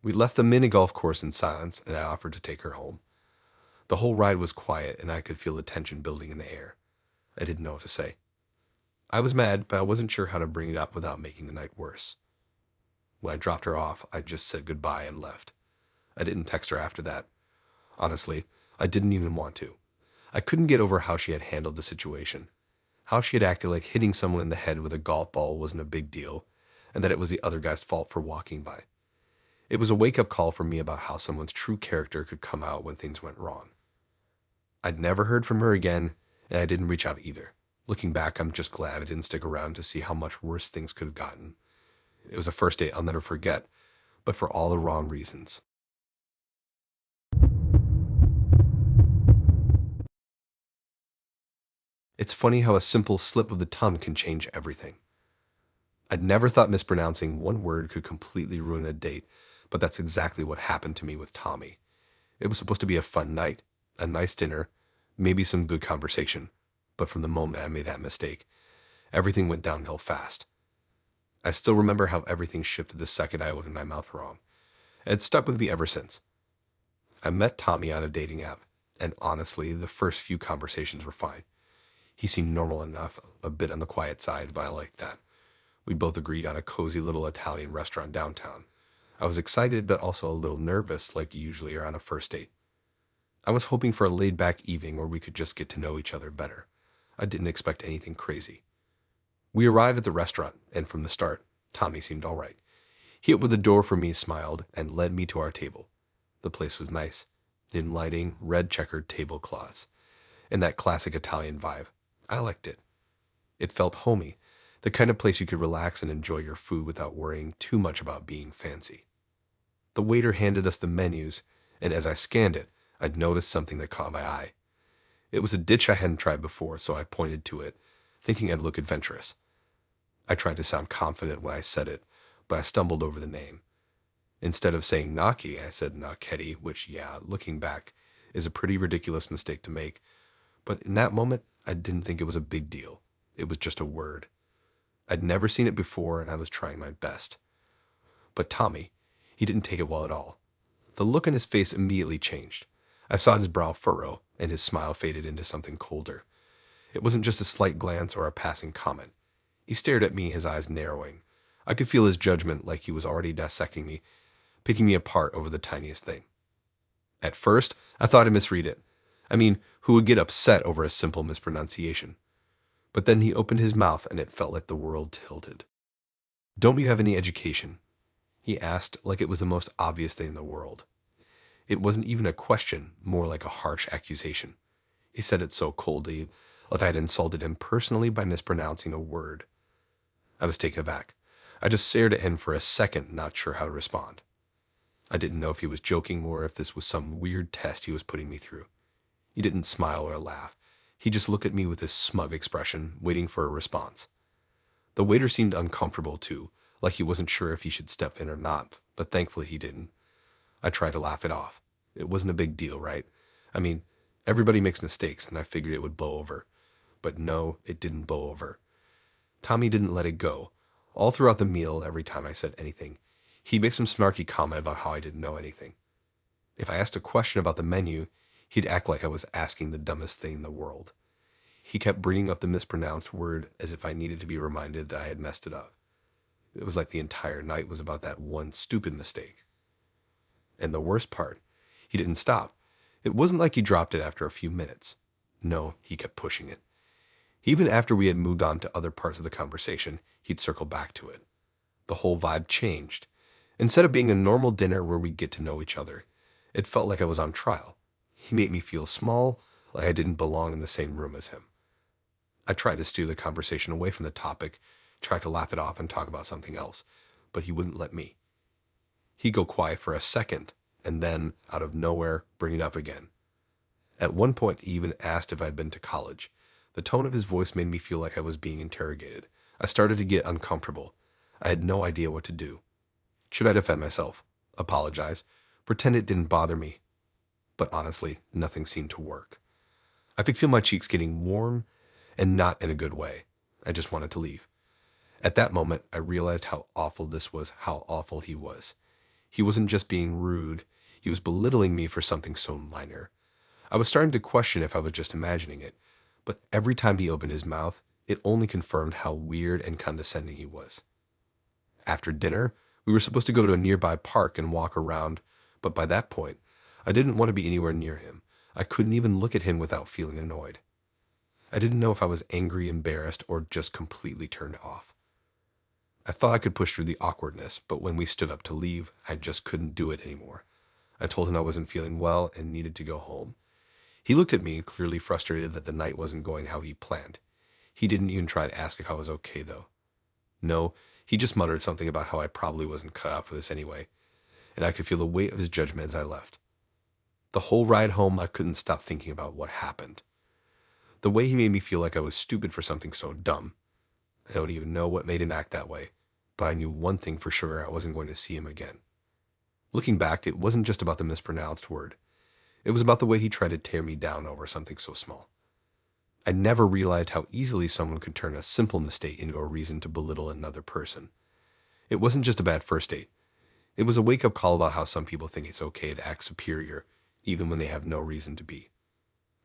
We left the mini golf course in silence, and I offered to take her home. The whole ride was quiet, and I could feel the tension building in the air. I didn't know what to say. I was mad, but I wasn't sure how to bring it up without making the night worse. When I dropped her off, I just said goodbye and left. I didn't text her after that. Honestly, I didn't even want to. I couldn't get over how she had handled the situation. How she had acted like hitting someone in the head with a golf ball wasn't a big deal, and that it was the other guy's fault for walking by. It was a wake-up call for me about how someone's true character could come out when things went wrong. I'd never heard from her again, and I didn't reach out either. Looking back, I'm just glad I didn't stick around to see how much worse things could have gotten. It was a first date I'll never forget, but for all the wrong reasons. It's funny how a simple slip of the tongue can change everything. I'd never thought mispronouncing one word could completely ruin a date, but that's exactly what happened to me with Tommy. It was supposed to be a fun night, a nice dinner, maybe some good conversation, but from the moment I made that mistake, everything went downhill fast. I still remember how everything shifted the second I opened my mouth wrong. It's stuck with me ever since. I met Tommy on a dating app, and honestly, the first few conversations were fine. He seemed normal enough, a bit on the quiet side, but I liked that. We both agreed on a cozy little Italian restaurant downtown. I was excited, but also a little nervous, like you usually are on a first date. I was hoping for a laid-back evening where we could just get to know each other better. I didn't expect anything crazy. We arrived at the restaurant, and from the start, Tommy seemed all right. He opened the door for me, smiled, and led me to our table. The place was nice. Dim lighting, red checkered tablecloths, and that classic Italian vibe. I liked it. It felt homey, the kind of place you could relax and enjoy your food without worrying too much about being fancy. The waiter handed us the menus, and as I scanned it, I'd noticed something that caught my eye. It was a dish I hadn't tried before, so I pointed to it, thinking I'd look adventurous. I tried to sound confident when I said it, but I stumbled over the name. Instead of saying gnocchi, I said gnocchetti, which, yeah, looking back, is a pretty ridiculous mistake to make. But in that moment, I didn't think it was a big deal. It was just a word. I'd never seen it before, and I was trying my best. But Tommy, he didn't take it well at all. The look on his face immediately changed. I saw his brow furrow, and his smile faded into something colder. It wasn't just a slight glance or a passing comment. He stared at me, his eyes narrowing. I could feel his judgment, like he was already dissecting me, picking me apart over the tiniest thing. At first, I thought I'd misread it. I mean, who would get upset over a simple mispronunciation? But then he opened his mouth, and it felt like the world tilted. "Don't you have any education?" He asked like it was the most obvious thing in the world. It wasn't even a question, more like a harsh accusation. He said it so coldly, like I had insulted him personally by mispronouncing a word. I was taken aback. I just stared at him for a second, not sure how to respond. I didn't know if he was joking or if this was some weird test he was putting me through. He didn't smile or laugh. He just looked at me with this smug expression, waiting for a response. The waiter seemed uncomfortable too, like he wasn't sure if he should step in or not, but thankfully he didn't. I tried to laugh it off. It wasn't a big deal, right? I mean, everybody makes mistakes, and I figured it would blow over. But no, it didn't blow over. Tommy didn't let it go. All throughout the meal, every time I said anything, he'd make some snarky comment about how I didn't know anything. If I asked a question about the menu, he'd act like I was asking the dumbest thing in the world. He kept bringing up the mispronounced word as if I needed to be reminded that I had messed it up. It was like the entire night was about that one stupid mistake. And the worst part, he didn't stop. It wasn't like he dropped it after a few minutes. No, he kept pushing it. Even after we had moved on to other parts of the conversation, he'd circle back to it. The whole vibe changed. Instead of being a normal dinner where we get to know each other, it felt like I was on trial. He made me feel small, like I didn't belong in the same room as him. I tried to steer the conversation away from the topic, tried to laugh it off and talk about something else, but he wouldn't let me. He'd go quiet for a second, and then, out of nowhere, bring it up again. At one point, he even asked if I'd been to college. The tone of his voice made me feel like I was being interrogated. I started to get uncomfortable. I had no idea what to do. Should I defend myself? Apologize? Pretend it didn't bother me? But honestly, nothing seemed to work. I could feel my cheeks getting warm, and not in a good way. I just wanted to leave. At that moment, I realized how awful this was, how awful he was. He wasn't just being rude, he was belittling me for something so minor. I was starting to question if I was just imagining it, but every time he opened his mouth, it only confirmed how weird and condescending he was. After dinner, we were supposed to go to a nearby park and walk around, but by that point, I didn't want to be anywhere near him. I couldn't even look at him without feeling annoyed. I didn't know if I was angry, embarrassed, or just completely turned off. I thought I could push through the awkwardness, but when we stood up to leave, I just couldn't do it anymore. I told him I wasn't feeling well and needed to go home. He looked at me, clearly frustrated that the night wasn't going how he planned. He didn't even try to ask if I was okay, though. No, he just muttered something about how I probably wasn't cut out for this anyway, and I could feel the weight of his judgment as I left. The whole ride home, I couldn't stop thinking about what happened. The way he made me feel like I was stupid for something so dumb. I don't even know what made him act that way, but I knew one thing for sure: I wasn't going to see him again. Looking back, it wasn't just about the mispronounced word. It was about the way he tried to tear me down over something so small. I never realized how easily someone could turn a simple mistake into a reason to belittle another person. It wasn't just a bad first date. It was a wake-up call about how some people think it's okay to act superior, even when they have no reason to be.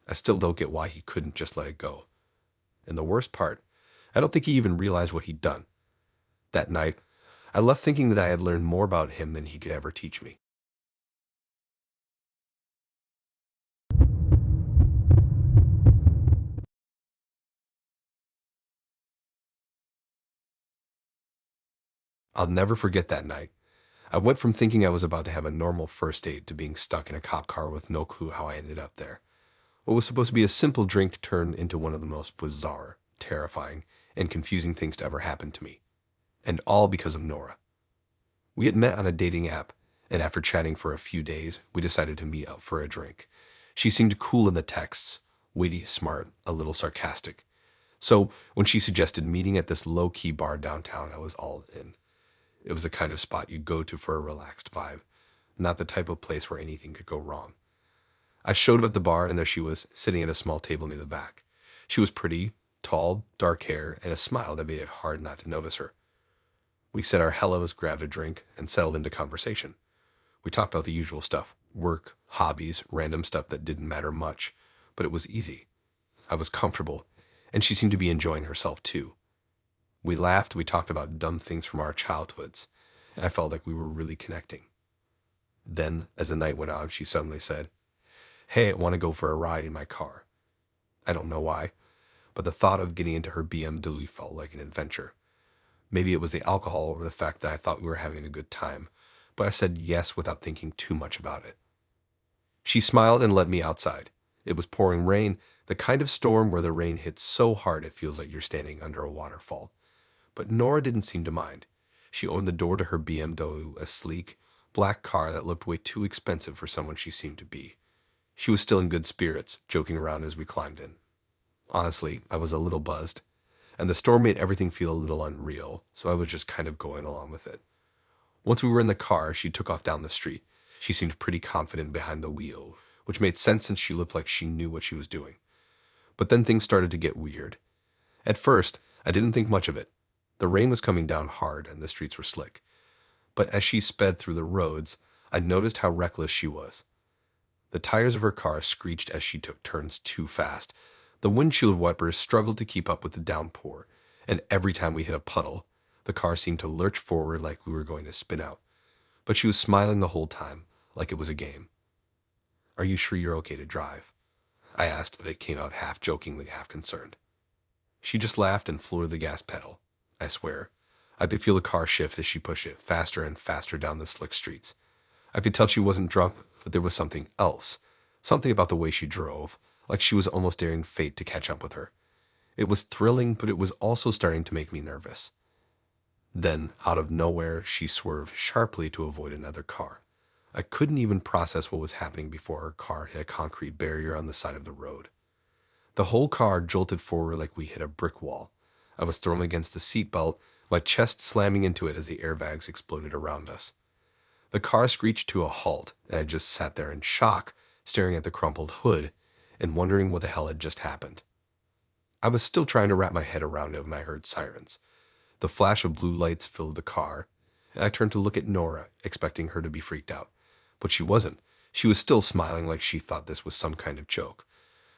I still don't get why he couldn't just let it go. And the worst part, I don't think he even realized what he'd done. That night, I left thinking that I had learned more about him than he could ever teach me. I'll never forget that night. I went from thinking I was about to have a normal first date to being stuck in a cop car with no clue how I ended up there. What was supposed to be a simple drink turned into one of the most bizarre, terrifying, and confusing things to ever happen to me. And all because of Nora. We had met on a dating app, and after chatting for a few days, we decided to meet up for a drink. She seemed cool in the texts, witty, smart, a little sarcastic. So when she suggested meeting at this low-key bar downtown, I was all in. It was the kind of spot you'd go to for a relaxed vibe, not the type of place where anything could go wrong. I showed up at the bar, and there she was, sitting at a small table near the back. She was pretty, tall, dark hair, and a smile that made it hard not to notice her. We said our hellos, grabbed a drink, and settled into conversation. We talked about the usual stuff: work, hobbies, random stuff that didn't matter much, but it was easy. I was comfortable, and she seemed to be enjoying herself too. We laughed, we talked about dumb things from our childhoods, and I felt like we were really connecting. Then, as the night went on, she suddenly said, "Hey, I want to go for a ride in my car." I don't know why, but the thought of getting into her BMW felt like an adventure. Maybe it was the alcohol or the fact that I thought we were having a good time, but I said yes without thinking too much about it. She smiled and let me outside. It was pouring rain, the kind of storm where the rain hits so hard it feels like you're standing under a waterfall. But Nora didn't seem to mind. She opened the door to her BMW, a sleek, black car that looked way too expensive for someone she seemed to be. She was still in good spirits, joking around as we climbed in. Honestly, I was a little buzzed, and the storm made everything feel a little unreal, so I was just kind of going along with it. Once we were in the car, she took off down the street. She seemed pretty confident behind the wheel, which made sense since she looked like she knew what she was doing. But then things started to get weird. At first, I didn't think much of it. The rain was coming down hard and the streets were slick. But as she sped through the roads, I noticed how reckless she was. The tires of her car screeched as she took turns too fast. The windshield wipers struggled to keep up with the downpour, and every time we hit a puddle, the car seemed to lurch forward like we were going to spin out. But she was smiling the whole time, like it was a game. "Are you sure you're okay to drive?" I asked, and it came out half jokingly, half concerned. She just laughed and floored the gas pedal. I swear, I could feel the car shift as she pushed it faster and faster down the slick streets. I could tell she wasn't drunk, but there was something else. Something about the way she drove, like she was almost daring fate to catch up with her. It was thrilling, but it was also starting to make me nervous. Then, out of nowhere, she swerved sharply to avoid another car. I couldn't even process what was happening before her car hit a concrete barrier on the side of the road. The whole car jolted forward like we hit a brick wall. I was thrown against the seatbelt, my chest slamming into it as the airbags exploded around us. The car screeched to a halt, and I just sat there in shock, staring at the crumpled hood and wondering what the hell had just happened. I was still trying to wrap my head around it when I heard sirens. The flash of blue lights filled the car, and I turned to look at Nora, expecting her to be freaked out. But she wasn't. She was still smiling like she thought this was some kind of joke.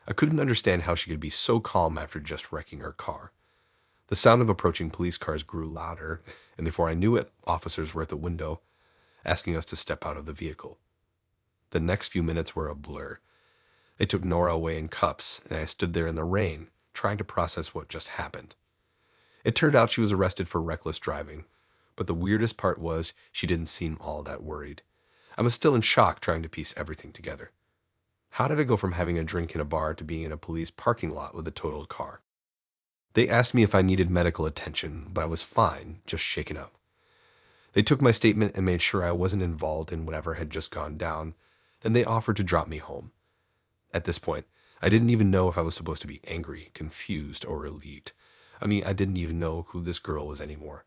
I couldn't understand how she could be so calm after just wrecking her car. The sound of approaching police cars grew louder, and before I knew it, officers were at the window, asking us to step out of the vehicle. The next few minutes were a blur. They took Nora away in cuffs, and I stood there in the rain, trying to process what just happened. It turned out she was arrested for reckless driving, but the weirdest part was she didn't seem all that worried. I was still in shock trying to piece everything together. How did I go from having a drink in a bar to being in a police parking lot with a totaled car? They asked me if I needed medical attention, but I was fine, just shaken up. They took my statement and made sure I wasn't involved in whatever had just gone down, then they offered to drop me home. At this point, I didn't even know if I was supposed to be angry, confused, or relieved. I didn't even know who this girl was anymore.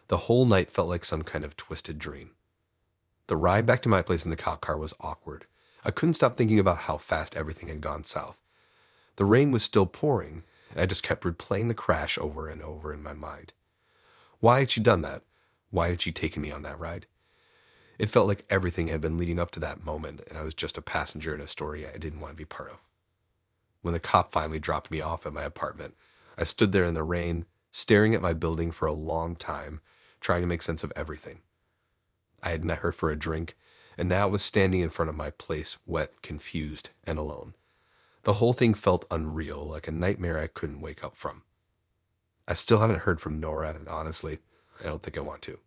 The whole night felt like some kind of twisted dream. The ride back to my place in the cop car was awkward. I couldn't stop thinking about how fast everything had gone south. The rain was still pouring, and I just kept replaying the crash over and over in my mind. Why had she done that? Why had she taken me on that ride? It felt like everything had been leading up to that moment, and I was just a passenger in a story I didn't want to be part of. When the cop finally dropped me off at my apartment, I stood there in the rain, staring at my building for a long time, trying to make sense of everything. I had met her for a drink, and now was standing in front of my place, wet, confused, and alone. The whole thing felt unreal, like a nightmare I couldn't wake up from. I still haven't heard from Nora, and honestly, I don't think I want to.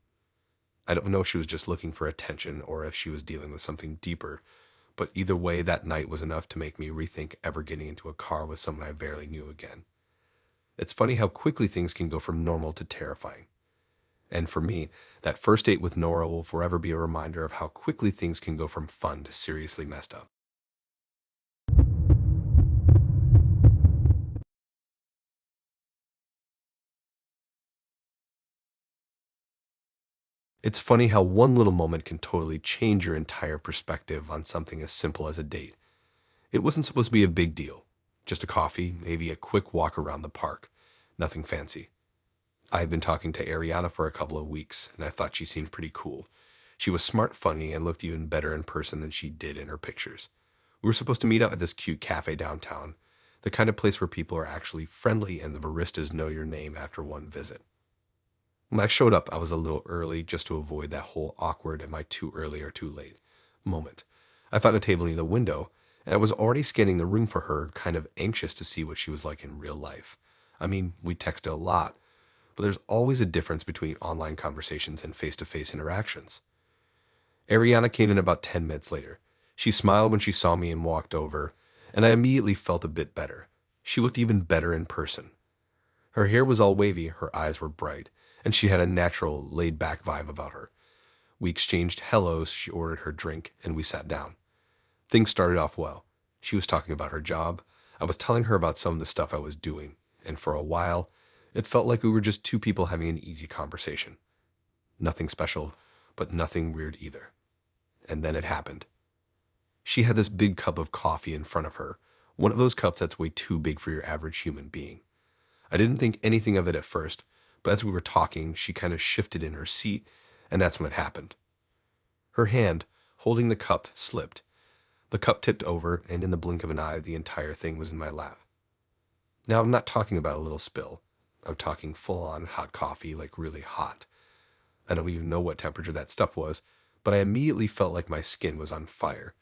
I don't know if she was just looking for attention or if she was dealing with something deeper, but either way, that night was enough to make me rethink ever getting into a car with someone I barely knew again. It's funny how quickly things can go from normal to terrifying. And for me, that first date with Nora will forever be a reminder of how quickly things can go from fun to seriously messed up. It's funny how one little moment can totally change your entire perspective on something as simple as a date. It wasn't supposed to be a big deal. Just a coffee, maybe a quick walk around the park. Nothing fancy. I had been talking to Ariana for a couple of weeks, and I thought she seemed pretty cool. She was smart, funny, and looked even better in person than she did in her pictures. We were supposed to meet up at this cute cafe downtown, the kind of place where people are actually friendly and the baristas know your name after one visit. When I showed up, I was a little early just to avoid that whole awkward am I too early or too late moment. I found a table near the window, and I was already scanning the room for her, kind of anxious to see what she was like in real life. We texted a lot, but there's always a difference between online conversations and face-to-face interactions. Ariana came in about 10 minutes later. She smiled when she saw me and walked over, and I immediately felt a bit better. She looked even better in person. Her hair was all wavy, her eyes were bright, and she had a natural, laid-back vibe about her. We exchanged hellos, she ordered her drink, and we sat down. Things started off well. She was talking about her job. I was telling her about some of the stuff I was doing, and for a while, it felt like we were just two people having an easy conversation. Nothing special, but nothing weird either. And then it happened. She had this big cup of coffee in front of her, one of those cups that's way too big for your average human being. I didn't think anything of it at first, but as we were talking, she kind of shifted in her seat, and that's when it happened. Her hand, holding the cup, slipped. The cup tipped over, and in the blink of an eye, the entire thing was in my lap. Now, I'm not talking about a little spill. I'm talking full-on hot coffee, like really hot. I don't even know what temperature that stuff was, but I immediately felt like my skin was on fire.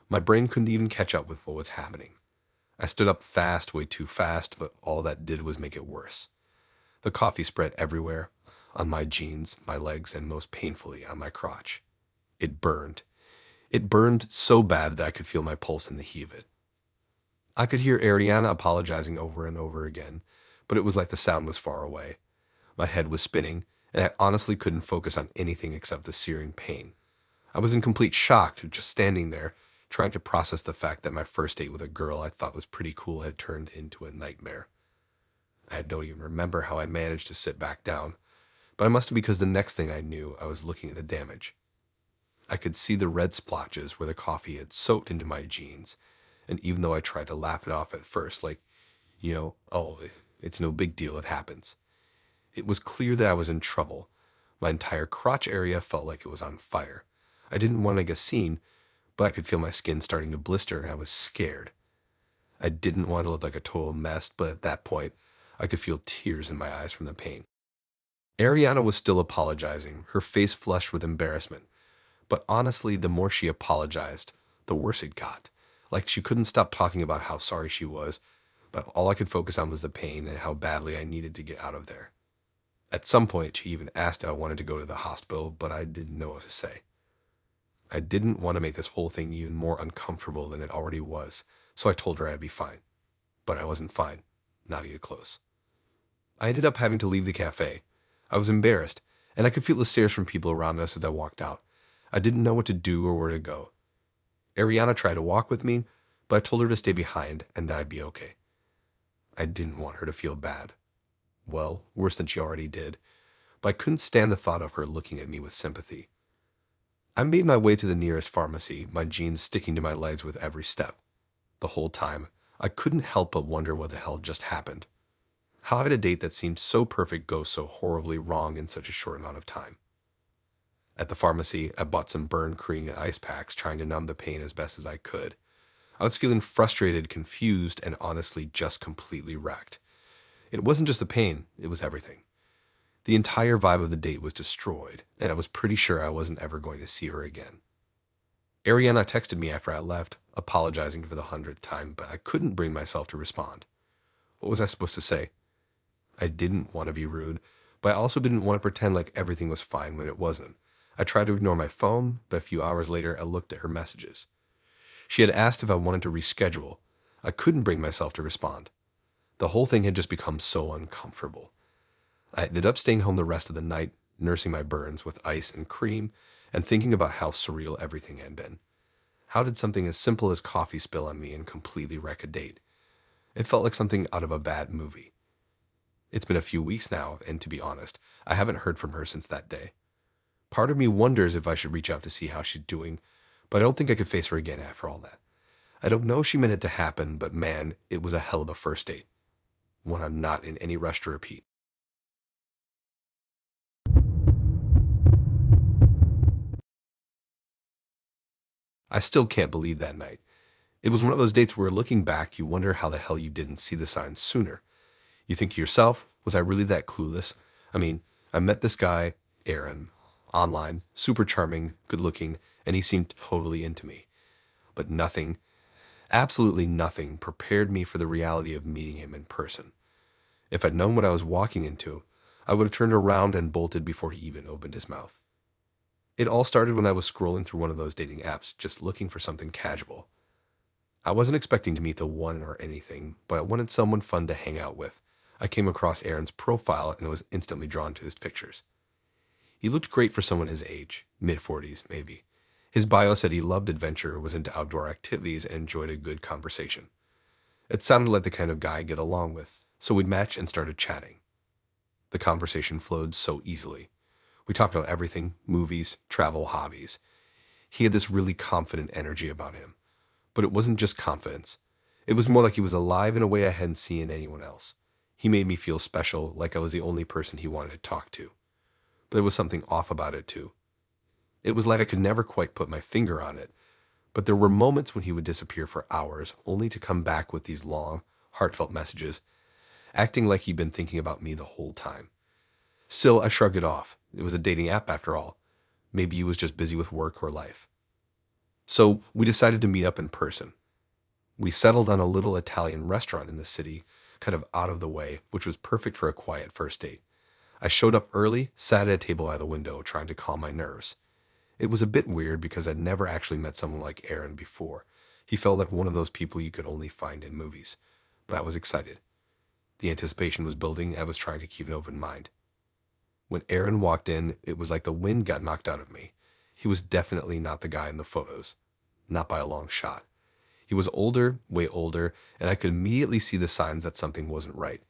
My brain couldn't even catch up with what was happening. I stood up fast, way too fast, but all that did was make it worse. The coffee spread everywhere, on my jeans, my legs, and most painfully on my crotch. It burned. It burned so bad that I could feel my pulse in the heat of it. I could hear Ariana apologizing over and over again, but it was like the sound was far away. My head was spinning, and I honestly couldn't focus on anything except the searing pain. I was in complete shock, just standing there, trying to process the fact that my first date with a girl I thought was pretty cool had turned into a nightmare. I don't even remember how I managed to sit back down, but I must have because the next thing I knew, I was looking at the damage. I could see the red splotches where the coffee had soaked into my jeans, and even though I tried to laugh it off at first, like, oh, it's no big deal, it happens, it was clear that I was in trouble. My entire crotch area felt like it was on fire. I didn't want to make a scene, but I could feel my skin starting to blister, and I was scared. I didn't want to look like a total mess, but at that point, I could feel tears in my eyes from the pain. Ariana was still apologizing, her face flushed with embarrassment. But honestly, the more she apologized, the worse it got. Like she couldn't stop talking about how sorry she was, but all I could focus on was the pain and how badly I needed to get out of there. At some point, she even asked if I wanted to go to the hospital, but I didn't know what to say. I didn't want to make this whole thing even more uncomfortable than it already was, so I told her I'd be fine. But I wasn't fine, not even close. I ended up having to leave the cafe. I was embarrassed, and I could feel the stares from people around us as I walked out. I didn't know what to do or where to go. Ariana tried to walk with me, but I told her to stay behind and that I'd be okay. I didn't want her to feel bad. Well, worse than she already did, but I couldn't stand the thought of her looking at me with sympathy. I made my way to the nearest pharmacy, my jeans sticking to my legs with every step. The whole time, I couldn't help but wonder what the hell just happened. How had a date that seemed so perfect go so horribly wrong in such a short amount of time? At the pharmacy, I bought some burn cream and ice packs, trying to numb the pain as best as I could. I was feeling frustrated, confused, and honestly just completely wrecked. It wasn't just the pain, it was everything. The entire vibe of the date was destroyed, and I was pretty sure I wasn't ever going to see her again. Ariana texted me after I left, apologizing for the 100th time, but I couldn't bring myself to respond. What was I supposed to say? I didn't want to be rude, but I also didn't want to pretend like everything was fine when it wasn't. I tried to ignore my phone, but a few hours later I looked at her messages. She had asked if I wanted to reschedule. I couldn't bring myself to respond. The whole thing had just become so uncomfortable. I ended up staying home the rest of the night, nursing my burns with ice and cream, and thinking about how surreal everything had been. How did something as simple as coffee spill on me and completely wreck a date? It felt like something out of a bad movie. It's been a few weeks now, and to be honest, I haven't heard from her since that day. Part of me wonders if I should reach out to see how she's doing, but I don't think I could face her again after all that. I don't know if she meant it to happen, but man, it was a hell of a first date. One I'm not in any rush to repeat. I still can't believe that night. It was one of those dates where looking back, you wonder how the hell you didn't see the signs sooner. You think to yourself, was I really that clueless? I mean, I met this guy, Aaron, online, super charming, good looking, and he seemed totally into me. But nothing, absolutely nothing, prepared me for the reality of meeting him in person. If I'd known what I was walking into, I would have turned around and bolted before he even opened his mouth. It all started when I was scrolling through one of those dating apps, just looking for something casual. I wasn't expecting to meet the one or anything, but I wanted someone fun to hang out with. I came across Aaron's profile and was instantly drawn to his pictures. He looked great for someone his age, mid-40s maybe. His bio said he loved adventure, was into outdoor activities, and enjoyed a good conversation. It sounded like the kind of guy I'd get along with, so we'd match and started chatting. The conversation flowed so easily. We talked about everything, movies, travel, hobbies. He had this really confident energy about him. But it wasn't just confidence. It was more like he was alive in a way I hadn't seen in anyone else. He made me feel special, like I was the only person he wanted to talk to. But there was something off about it too. It was like I could never quite put my finger on it, but there were moments when he would disappear for hours, only to come back with these long, heartfelt messages, acting like he'd been thinking about me the whole time. Still, I shrugged it off. It was a dating app after all. Maybe he was just busy with work or life. So we decided to meet up in person. We settled on a little Italian restaurant in the city, kind of out of the way, which was perfect for a quiet first date. I showed up early, sat at a table by the window, trying to calm my nerves. It was a bit weird because I'd never actually met someone like Aaron before. He felt like one of those people you could only find in movies. But I was excited. The anticipation was building. I was trying to keep an open mind. When Aaron walked in, it was like the wind got knocked out of me. He was definitely not the guy in the photos. Not by a long shot. He was older, way older, and I could immediately see the signs that something wasn't right.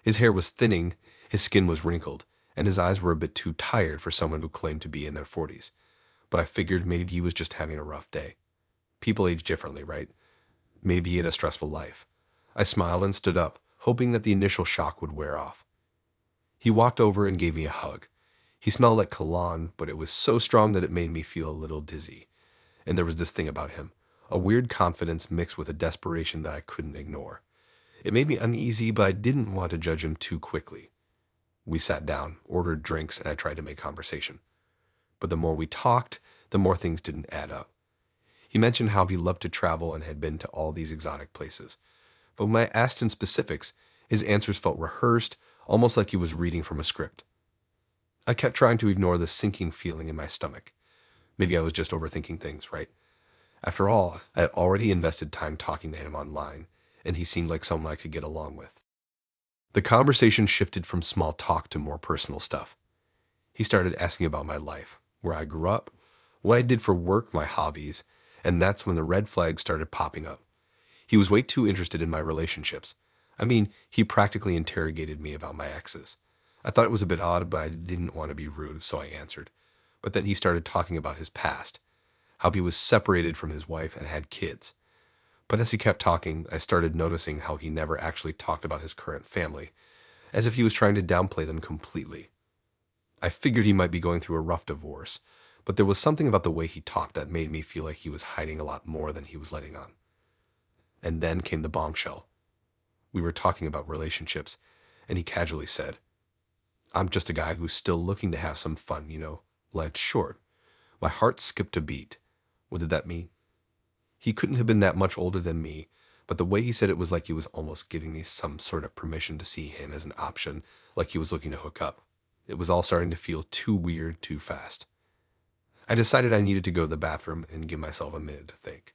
His hair was thinning, his skin was wrinkled, and his eyes were a bit too tired for someone who claimed to be in their 40s. But I figured maybe he was just having a rough day. People age differently, right? Maybe he had a stressful life. I smiled and stood up, hoping that the initial shock would wear off. He walked over and gave me a hug. He smelled like cologne, but it was so strong that it made me feel a little dizzy. And there was this thing about him, a weird confidence mixed with a desperation that I couldn't ignore. It made me uneasy, but I didn't want to judge him too quickly. We sat down, ordered drinks, and I tried to make conversation. But the more we talked, the more things didn't add up. He mentioned how he loved to travel and had been to all these exotic places. But when I asked in specifics, his answers felt rehearsed, almost like he was reading from a script. I kept trying to ignore the sinking feeling in my stomach. Maybe I was just overthinking things, right? After all, I had already invested time talking to him online, and he seemed like someone I could get along with. The conversation shifted from small talk to more personal stuff. He started asking about my life, where I grew up, what I did for work, my hobbies, and that's when the red flags started popping up. He was way too interested in my relationships. I mean, he practically interrogated me about my exes. I thought it was a bit odd, but I didn't want to be rude, so I answered. But then he started talking about his past, how he was separated from his wife and had kids. But as he kept talking, I started noticing how he never actually talked about his current family, as if he was trying to downplay them completely. I figured he might be going through a rough divorce, but there was something about the way he talked that made me feel like he was hiding a lot more than he was letting on. And then came the bombshell. We were talking about relationships, and he casually said, "I'm just a guy who's still looking to have some fun, life's short." My heart skipped a beat. What did that mean? He couldn't have been that much older than me, but the way he said it was like he was almost giving me some sort of permission to see him as an option, like he was looking to hook up. It was all starting to feel too weird, too fast. I decided I needed to go to the bathroom and give myself a minute to think.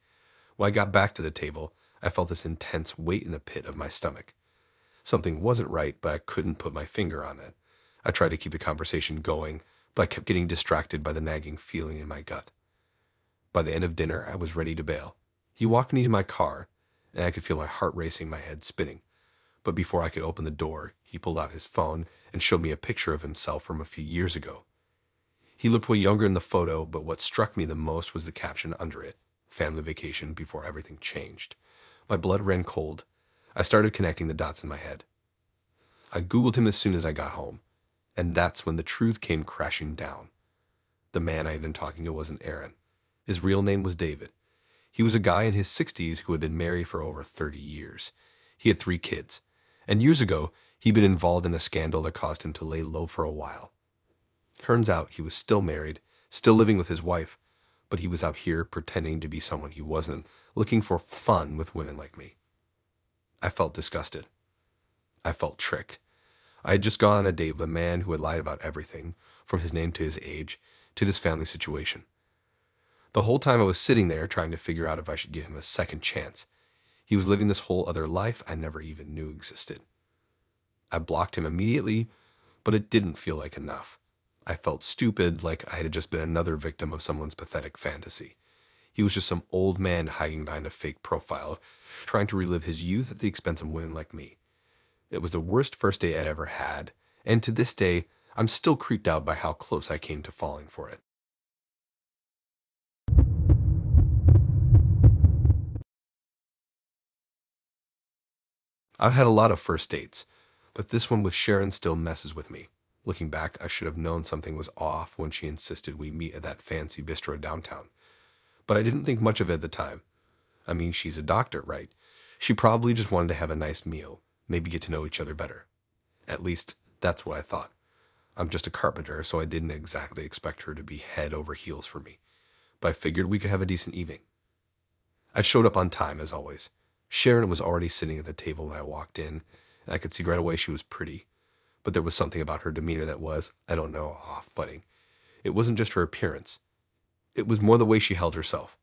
When I got back to the table, I felt this intense weight in the pit of my stomach. Something wasn't right, but I couldn't put my finger on it. I tried to keep the conversation going, but I kept getting distracted by the nagging feeling in my gut. By the end of dinner, I was ready to bail. He walked me to my car, and I could feel my heart racing, my head spinning. But before I could open the door, he pulled out his phone and showed me a picture of himself from a few years ago. He looked way younger in the photo, but what struck me the most was the caption under it, "Family vacation before everything changed." My blood ran cold. I started connecting the dots in my head. I Googled him as soon as I got home, and that's when the truth came crashing down. The man I had been talking to wasn't Aaron. His real name was David. He was a guy in his 60s who had been married for over 30 years. He had 3 kids, and years ago, he'd been involved in a scandal that caused him to lay low for a while. Turns out he was still married, still living with his wife, but he was out here pretending to be someone he wasn't, looking for fun with women like me. I felt disgusted. I felt tricked. I had just gone on a date with a man who had lied about everything, from his name to his age, to his family situation. The whole time I was sitting there trying to figure out if I should give him a second chance. He was living this whole other life I never even knew existed. I blocked him immediately, but it didn't feel like enough. I felt stupid, like I had just been another victim of someone's pathetic fantasy. He was just some old man hiding behind a fake profile, trying to relive his youth at the expense of women like me. It was the worst first date I'd ever had, and to this day, I'm still creeped out by how close I came to falling for it. I've had a lot of first dates, but this one with Sharon still messes with me. Looking back, I should have known something was off when she insisted we meet at that fancy bistro downtown. But I didn't think much of it at the time. I mean, she's a doctor, right? She probably just wanted to have a nice meal, maybe get to know each other better. At least, that's what I thought. I'm just a carpenter, so I didn't exactly expect her to be head over heels for me. But I figured we could have a decent evening. I showed up on time, as always. Sharon was already sitting at the table when I walked in, and I could see right away she was pretty. But there was something about her demeanor that was, I don't know, off-putting. It wasn't just her appearance. It was more the way she held herself.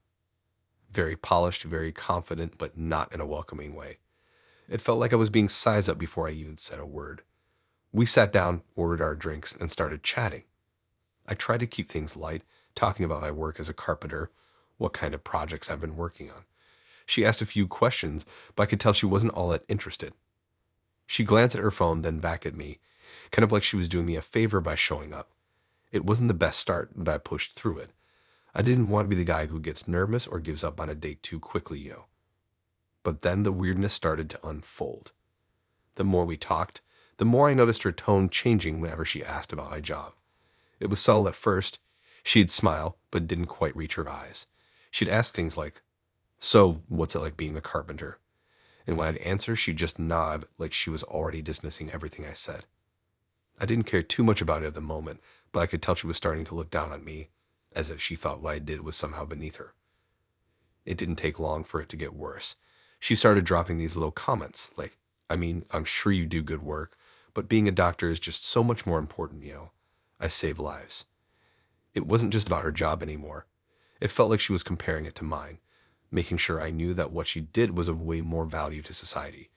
Very polished, very confident, but not in a welcoming way. It felt like I was being sized up before I even said a word. We sat down, ordered our drinks, and started chatting. I tried to keep things light, talking about my work as a carpenter, what kind of projects I've been working on. She asked a few questions, but I could tell she wasn't all that interested. She glanced at her phone, then back at me, kind of like she was doing me a favor by showing up. It wasn't the best start, but I pushed through it. I didn't want to be the guy who gets nervous or gives up on a date too quickly. But then the weirdness started to unfold. The more we talked, the more I noticed her tone changing whenever she asked about my job. It was subtle at first. She'd smile, but didn't quite reach her eyes. She'd ask things like, "So, what's it like being a carpenter?" And when I'd answer, she'd just nod like she was already dismissing everything I said. I didn't care too much about it at the moment, but I could tell she was starting to look down on me, as if she thought what I did was somehow beneath her. It didn't take long for it to get worse. She started dropping these little comments, like, "I mean, I'm sure you do good work, but being a doctor is just so much more important. I save lives." It wasn't just about her job anymore. It felt like she was comparing it to mine, making sure I knew that what she did was of way more value to society.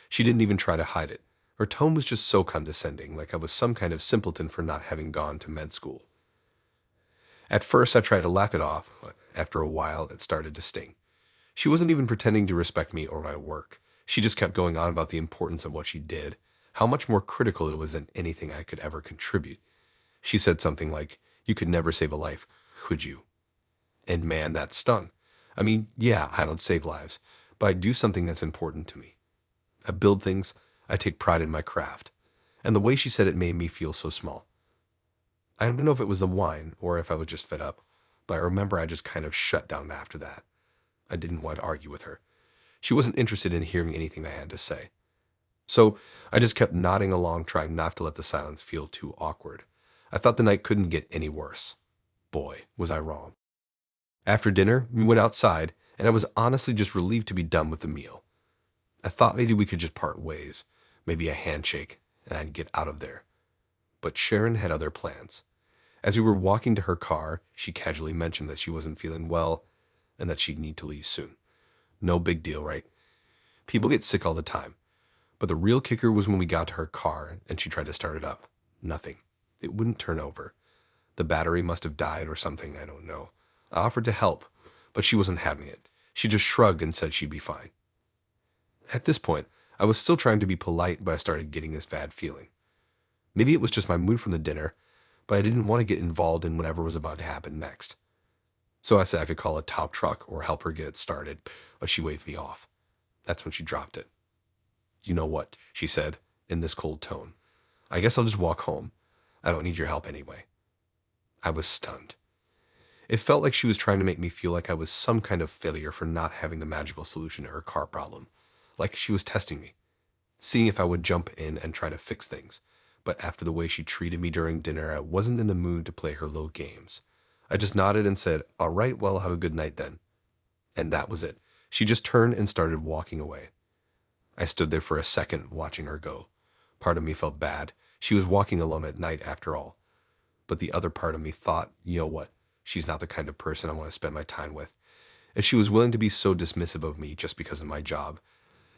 She didn't even try to hide it. Her tone was just so condescending, like I was some kind of simpleton for not having gone to med school. At first, I tried to laugh it off, but after a while, it started to sting. She wasn't even pretending to respect me or my work. She just kept going on about the importance of what she did, how much more critical it was than anything I could ever contribute. She said something like, "You could never save a life, could you?" And man, that stung. I mean, yeah, I don't save lives, but I do something that's important to me. I build things, I take pride in my craft. And the way she said it made me feel so small. I don't know if it was the wine or if I was just fed up, but I remember I just kind of shut down after that. I didn't want to argue with her. She wasn't interested in hearing anything I had to say. So I just kept nodding along, trying not to let the silence feel too awkward. I thought the night couldn't get any worse. Boy, was I wrong. After dinner, we went outside, and I was honestly just relieved to be done with the meal. I thought maybe we could just part ways, maybe a handshake, and I'd get out of there. But Sharon had other plans. As we were walking to her car, she casually mentioned that she wasn't feeling well and that she'd need to leave soon. No big deal, right? People get sick all the time. But the real kicker was when we got to her car and she tried to start it up. Nothing. It wouldn't turn over. The battery must have died or something, I don't know. I offered to help, but she wasn't having it. She just shrugged and said she'd be fine. At this point, I was still trying to be polite, but I started getting this bad feeling. Maybe it was just my mood from the dinner, but I didn't want to get involved in whatever was about to happen next. So I said I could call a tow truck or help her get it started, but she waved me off. That's when she dropped it. "You know what?" she said, in this cold tone. "I guess I'll just walk home. I don't need your help anyway." I was stunned. It felt like she was trying to make me feel like I was some kind of failure for not having the magical solution to her car problem. Like she was testing me, seeing if I would jump in and try to fix things. But after the way she treated me during dinner, I wasn't in the mood to play her little games. I just nodded and said, "All right, well, have a good night then." And that was it. She just turned and started walking away. I stood there for a second watching her go. Part of me felt bad. She was walking alone at night after all. But the other part of me thought, you know what? She's not the kind of person I want to spend my time with. If she was willing to be so dismissive of me just because of my job,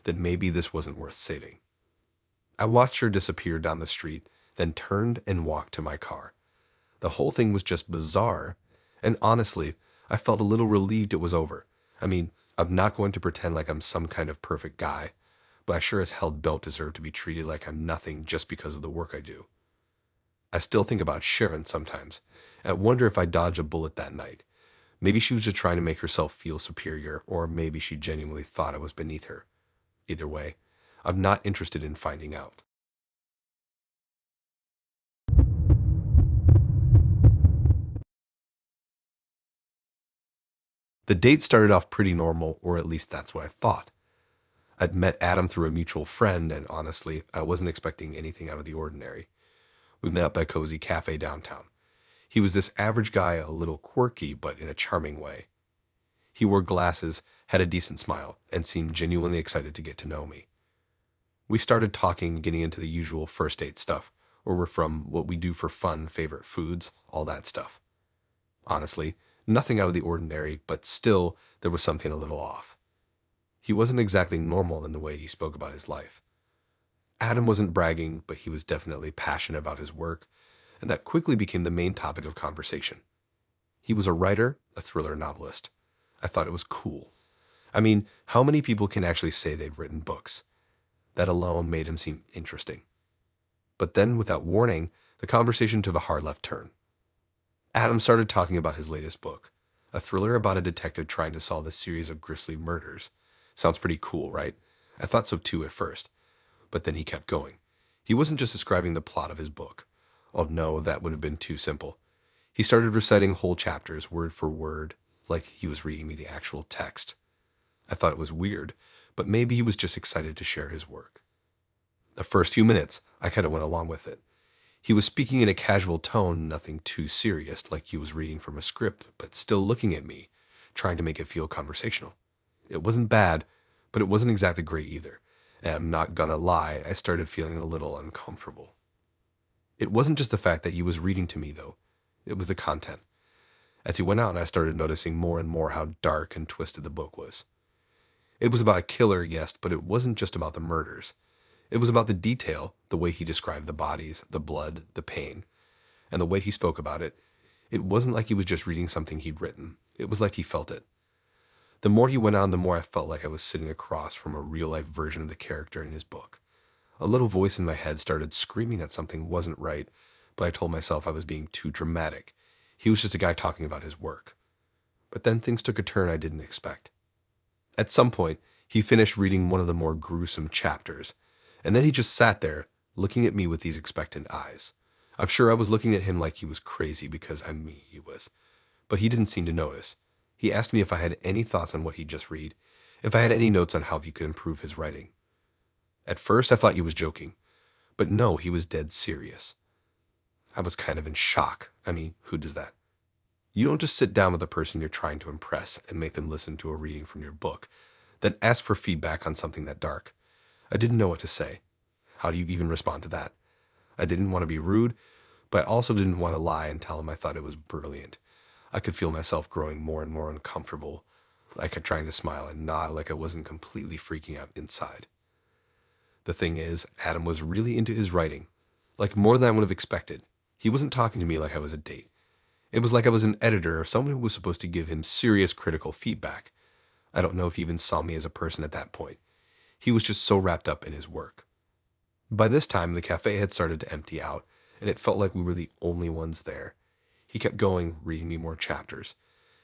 then maybe this wasn't worth saving. I watched her disappear down the street, then turned and walked to my car. The whole thing was just bizarre, and honestly, I felt a little relieved it was over. I mean, I'm not going to pretend like I'm some kind of perfect guy, but I sure as hell don't deserve to be treated like I'm nothing just because of the work I do. I still think about Sharon sometimes, and wonder if I dodged a bullet that night. Maybe she was just trying to make herself feel superior, or maybe she genuinely thought I was beneath her. Either way, I'm not interested in finding out. The date started off pretty normal, or at least that's what I thought. I'd met Adam through a mutual friend, and honestly, I wasn't expecting anything out of the ordinary. We met up at a cozy cafe downtown. He was this average guy, a little quirky, but in a charming way. He wore glasses, had a decent smile, and seemed genuinely excited to get to know me. We started talking, getting into the usual first date stuff, where we're from, what we do for fun, favorite foods, all that stuff. Honestly, nothing out of the ordinary, but still, there was something a little off. He wasn't exactly normal in the way he spoke about his life. Adam wasn't bragging, but he was definitely passionate about his work, and that quickly became the main topic of conversation. He was a writer, a thriller novelist. I thought it was cool. I mean, how many people can actually say they've written books? That alone made him seem interesting. But then, without warning, the conversation took a hard left turn. Adam started talking about his latest book, a thriller about a detective trying to solve a series of grisly murders. Sounds pretty cool, right? I thought so too at first. But then he kept going. He wasn't just describing the plot of his book. Oh no, that would have been too simple. He started reciting whole chapters, word for word, like he was reading me the actual text. I thought it was weird, but maybe he was just excited to share his work. The first few minutes, I kind of went along with it. He was speaking in a casual tone, nothing too serious, like he was reading from a script, but still looking at me, trying to make it feel conversational. It wasn't bad, but it wasn't exactly great either. And I'm not gonna lie, I started feeling a little uncomfortable. It wasn't just the fact that he was reading to me, though. It was the content. As he went on, I started noticing more and more how dark and twisted the book was. It was about a killer, yes, but it wasn't just about the murders. It was about the detail, the way he described the bodies, the blood, the pain, and the way he spoke about it. It wasn't like he was just reading something he'd written. It was like he felt it. The more he went on, the more I felt like I was sitting across from a real-life version of the character in his book. A little voice in my head started screaming that something wasn't right, but I told myself I was being too dramatic. He was just a guy talking about his work. But then things took a turn I didn't expect. At some point, he finished reading one of the more gruesome chapters, and then he just sat there, looking at me with these expectant eyes. I'm sure I was looking at him like he was crazy because I mean he was. But he didn't seem to notice. He asked me if I had any thoughts on what he'd just read, if I had any notes on how he could improve his writing. At first, I thought he was joking, but no, he was dead serious. I was kind of in shock. I mean, who does that? You don't just sit down with the person you're trying to impress and make them listen to a reading from your book, then ask for feedback on something that dark. I didn't know what to say. How do you even respond to that? I didn't want to be rude, but I also didn't want to lie and tell him I thought it was brilliant. I could feel myself growing more and more uncomfortable. I kept trying to smile and nod like I wasn't completely freaking out inside. The thing is, Adam was really into his writing, like more than I would have expected. He wasn't talking to me like I was a date. It was like I was an editor or someone who was supposed to give him serious critical feedback. I don't know if he even saw me as a person at that point. He was just so wrapped up in his work. By this time, the cafe had started to empty out, and it felt like we were the only ones there. He kept going, reading me more chapters.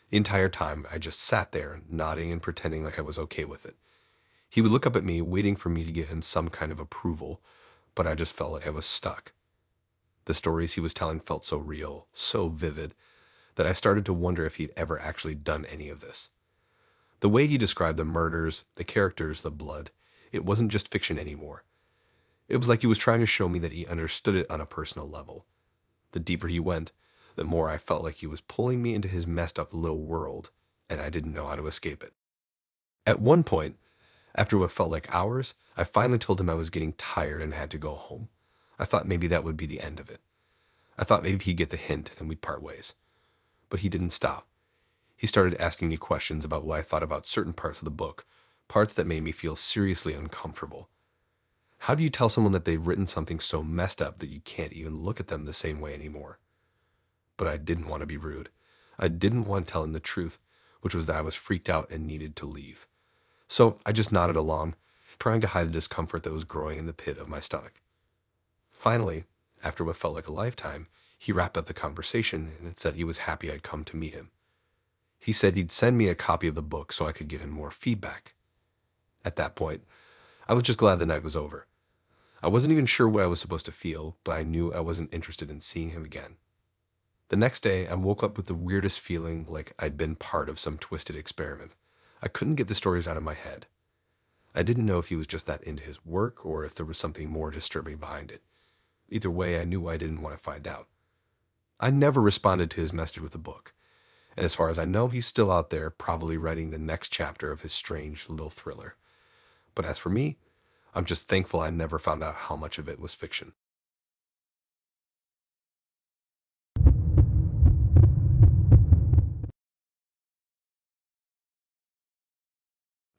The entire time, I just sat there, nodding and pretending like I was okay with it. He would look up at me, waiting for me to give him some kind of approval, but I just felt like I was stuck. The stories he was telling felt so real, so vivid, that I started to wonder if he'd ever actually done any of this. The way he described the murders, the characters, the blood, it wasn't just fiction anymore. It was like he was trying to show me that he understood it on a personal level. The deeper he went, the more I felt like he was pulling me into his messed up little world, and I didn't know how to escape it. At one point, After what felt like hours, I finally told him I was getting tired and had to go home. I thought maybe that would be the end of it. I thought maybe he'd get the hint and we'd part ways. But he didn't stop. He started asking me questions about what I thought about certain parts of the book, parts that made me feel seriously uncomfortable. How do you tell someone that they've written something so messed up that you can't even look at them the same way anymore? But I didn't want to be rude. I didn't want to tell him the truth, which was that I was freaked out and needed to leave. So I just nodded along, trying to hide the discomfort that was growing in the pit of my stomach. Finally, after what felt like a lifetime, he wrapped up the conversation and said he was happy I'd come to meet him. He said he'd send me a copy of the book so I could give him more feedback. At that point, I was just glad the night was over. I wasn't even sure what I was supposed to feel, but I knew I wasn't interested in seeing him again. The next day, I woke up with the weirdest feeling, like I'd been part of some twisted experiment. I couldn't get the stories out of my head. I didn't know if he was just that into his work or if there was something more disturbing behind it. Either way, I knew I didn't want to find out. I never responded to his message with the book, and as far as I know, he's still out there, probably writing the next chapter of his strange little thriller. But as for me, I'm just thankful I never found out how much of it was fiction.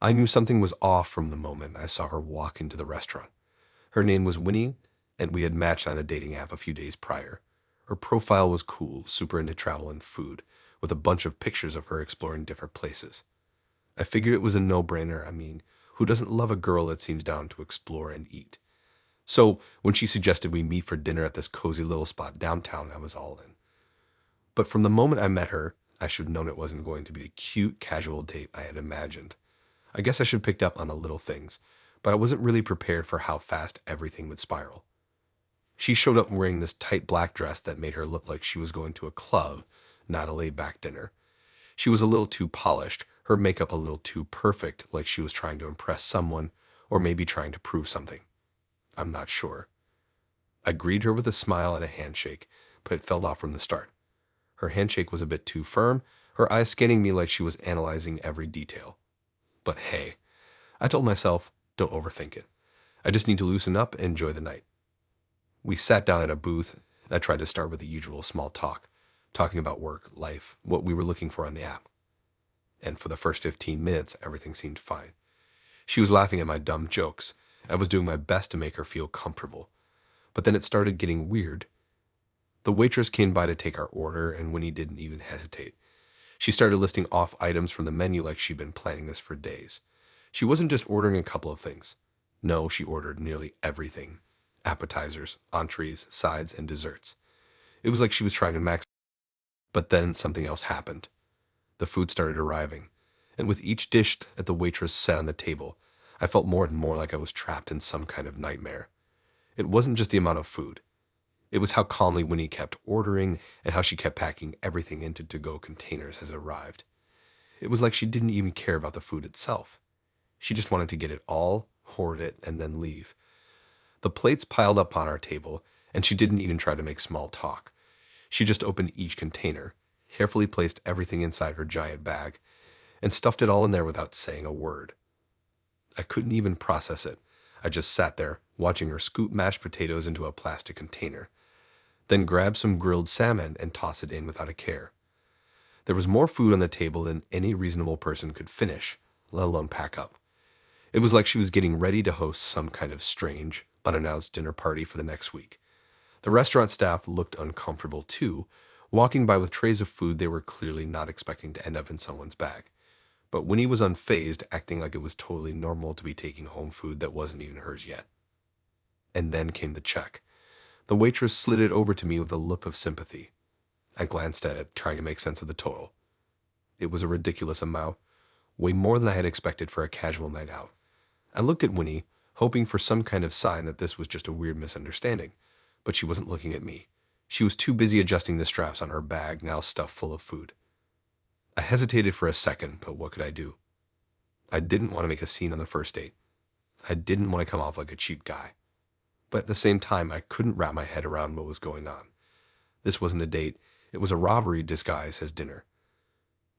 I knew something was off from the moment I saw her walk into the restaurant. Her name was Winnie, and we had matched on a dating app a few days prior. Her profile was cool, super into travel and food, with a bunch of pictures of her exploring different places. I figured it was a no-brainer. I mean, who doesn't love a girl that seems down to explore and eat? So when she suggested we meet for dinner at this cozy little spot downtown, I was all in. But from the moment I met her, I should have known it wasn't going to be the cute, casual date I had imagined. I guess I should have picked up on the little things, but I wasn't really prepared for how fast everything would spiral. She showed up wearing this tight black dress that made her look like she was going to a club, not a laid-back dinner. She was a little too polished, her makeup a little too perfect, like she was trying to impress someone, or maybe trying to prove something. I'm not sure. I greeted her with a smile and a handshake, but it fell off from the start. Her handshake was a bit too firm, her eyes scanning me like she was analyzing every detail. But hey, I told myself, don't overthink it. I just need to loosen up and enjoy the night. We sat down at a booth, and I tried to start with the usual small talk, talking about work, life, what we were looking for on the app. And for the first 15 minutes, everything seemed fine. She was laughing at my dumb jokes. I was doing my best to make her feel comfortable. But then it started getting weird. The waitress came by to take our order, and Winnie didn't even hesitate. She started listing off items from the menu like she'd been planning this for days. She wasn't just ordering a couple of things. No, she ordered nearly everything. Appetizers, entrees, sides, and desserts. It was like she was trying to max. But then something else happened. The food started arriving, and with each dish that the waitress set on the table, I felt more and more like I was trapped in some kind of nightmare. It wasn't just the amount of food. It was how calmly Winnie kept ordering and how she kept packing everything into to-go containers as it arrived. It was like she didn't even care about the food itself. She just wanted to get it all, hoard it, and then leave. The plates piled up on our table, and she didn't even try to make small talk. She just opened each container, carefully placed everything inside her giant bag, and stuffed it all in there without saying a word. I couldn't even process it. I just sat there, watching her scoop mashed potatoes into a plastic container, then grab some grilled salmon and toss it in without a care. There was more food on the table than any reasonable person could finish, let alone pack up. It was like she was getting ready to host some kind of strange, unannounced dinner party for the next week. The restaurant staff looked uncomfortable too, walking by with trays of food they were clearly not expecting to end up in someone's bag. But Winnie was unfazed, acting like it was totally normal to be taking home food that wasn't even hers yet. And then came the check. The waitress slid it over to me with a look of sympathy. I glanced at it, trying to make sense of the total. It was a ridiculous amount, way more than I had expected for a casual night out. I looked at Winnie, hoping for some kind of sign that this was just a weird misunderstanding, but she wasn't looking at me. She was too busy adjusting the straps on her bag, now stuffed full of food. I hesitated for a second, but what could I do? I didn't want to make a scene on the first date. I didn't want to come off like a cheap guy. But at the same time, I couldn't wrap my head around what was going on. This wasn't a date. It was a robbery disguised as dinner.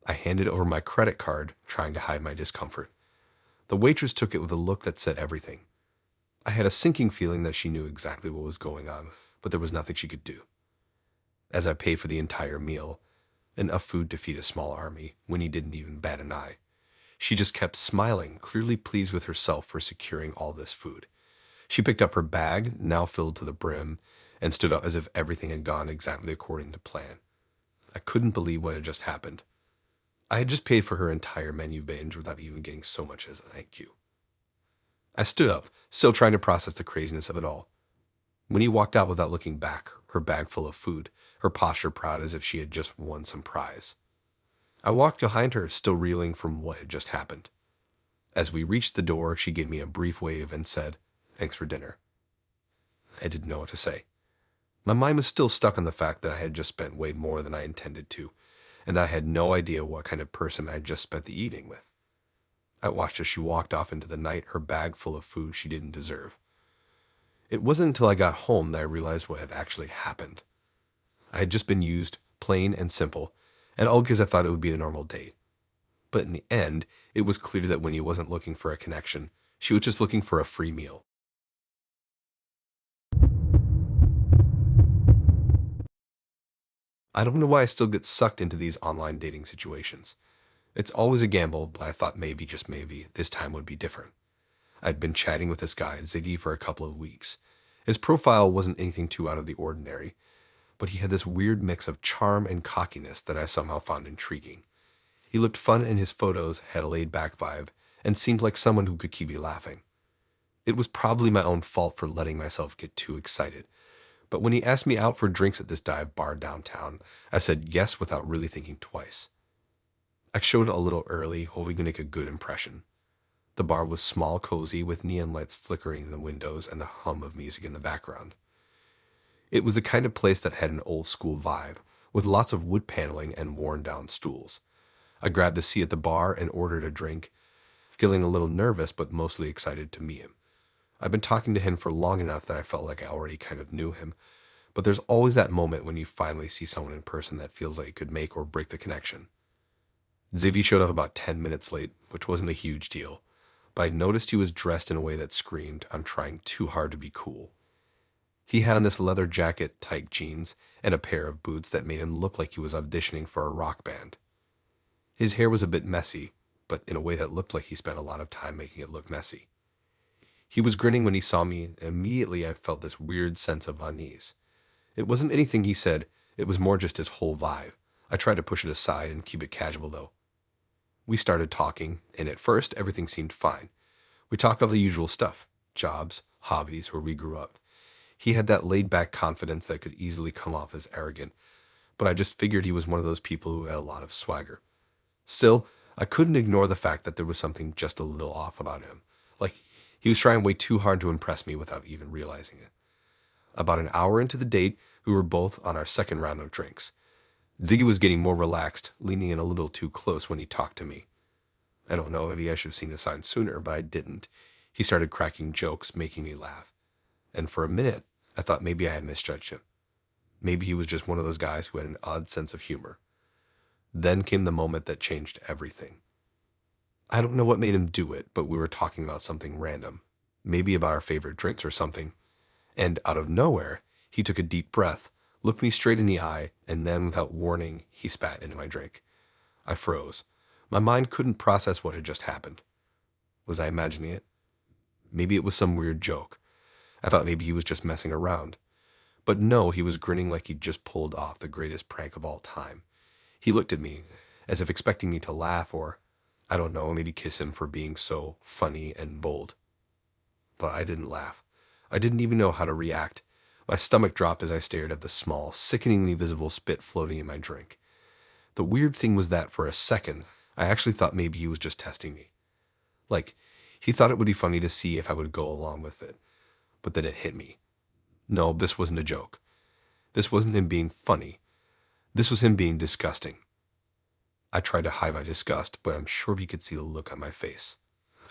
I handed over my credit card, trying to hide my discomfort. The waitress took it with a look that said everything. I had a sinking feeling that she knew exactly what was going on, but there was nothing she could do. As I paid for the entire meal, enough food to feed a small army, Winnie didn't even bat an eye. She just kept smiling, clearly pleased with herself for securing all this food. She picked up her bag, now filled to the brim, and stood up as if everything had gone exactly according to plan. I couldn't believe what had just happened. I had just paid for her entire menu binge without even getting so much as a thank you. I stood up, still trying to process the craziness of it all. Winnie walked out without looking back, her bag full of food, her posture proud as if she had just won some prize. I walked behind her, still reeling from what had just happened. As we reached the door, she gave me a brief wave and said, "Thanks for dinner." I didn't know what to say. My mind was still stuck on the fact that I had just spent way more than I intended to, and I had no idea what kind of person I had just spent the evening with. I watched as she walked off into the night, her bag full of food she didn't deserve. It wasn't until I got home that I realized what had actually happened. I had just been used, plain and simple, and all because I thought it would be a normal date. But in the end, it was clear that Winnie wasn't looking for a connection. She was just looking for a free meal. I don't know why I still get sucked into these online dating situations. It's always a gamble, but I thought maybe, just maybe, this time would be different. I'd been chatting with this guy, Ziggy, for a couple of weeks. His profile wasn't anything too out of the ordinary, but he had this weird mix of charm and cockiness that I somehow found intriguing. He looked fun in his photos, had a laid-back vibe, and seemed like someone who could keep me laughing. It was probably my own fault for letting myself get too excited, but when he asked me out for drinks at this dive bar downtown, I said yes without really thinking twice. I showed a little early, hoping to make a good impression. The bar was small, cozy, with neon lights flickering in the windows and the hum of music in the background. It was the kind of place that had an old-school vibe, with lots of wood paneling and worn-down stools. I grabbed a seat at the bar and ordered a drink, feeling a little nervous but mostly excited to meet him. I've been talking to him for long enough that I felt like I already kind of knew him, but there's always that moment when you finally see someone in person that feels like it could make or break the connection. Zivy showed up about 10 minutes late, which wasn't a huge deal, but I noticed he was dressed in a way that screamed, "I'm trying too hard to be cool." He had on this leather jacket, tight jeans, and a pair of boots that made him look like he was auditioning for a rock band. His hair was a bit messy, but in a way that looked like he spent a lot of time making it look messy. He was grinning when he saw me, and immediately I felt this weird sense of unease. It wasn't anything he said, it was more just his whole vibe. I tried to push it aside and keep it casual, though. We started talking, and at first everything seemed fine. We talked about the usual stuff, jobs, hobbies, where we grew up. He had that laid-back confidence that could easily come off as arrogant, but I just figured he was one of those people who had a lot of swagger. Still, I couldn't ignore the fact that there was something just a little off about him. Like, he was trying way too hard to impress me without even realizing it. About an hour into the date, we were both on our second round of drinks. Ziggy was getting more relaxed, leaning in a little too close when he talked to me. I don't know, maybe I should have seen the sign sooner, but I didn't. He started cracking jokes, making me laugh. And for a minute, I thought maybe I had misjudged him. Maybe he was just one of those guys who had an odd sense of humor. Then came the moment that changed everything. I don't know what made him do it, but we were talking about something random, maybe about our favorite drinks or something, and out of nowhere, he took a deep breath, looked me straight in the eye, and then, without warning, he spat into my drink. I froze. My mind couldn't process what had just happened. Was I imagining it? Maybe it was some weird joke. I thought maybe he was just messing around. But no, he was grinning like he'd just pulled off the greatest prank of all time. He looked at me, as if expecting me to laugh or, I don't know, maybe kiss him for being so funny and bold. But I didn't laugh. I didn't even know how to react. My stomach dropped as I stared at the small, sickeningly visible spit floating in my drink. The weird thing was that, for a second, I actually thought maybe he was just testing me. Like, he thought it would be funny to see if I would go along with it. But then it hit me. No, this wasn't a joke. This wasn't him being funny. This was him being disgusting. I tried to hide my disgust, but I'm sure he could see the look on my face.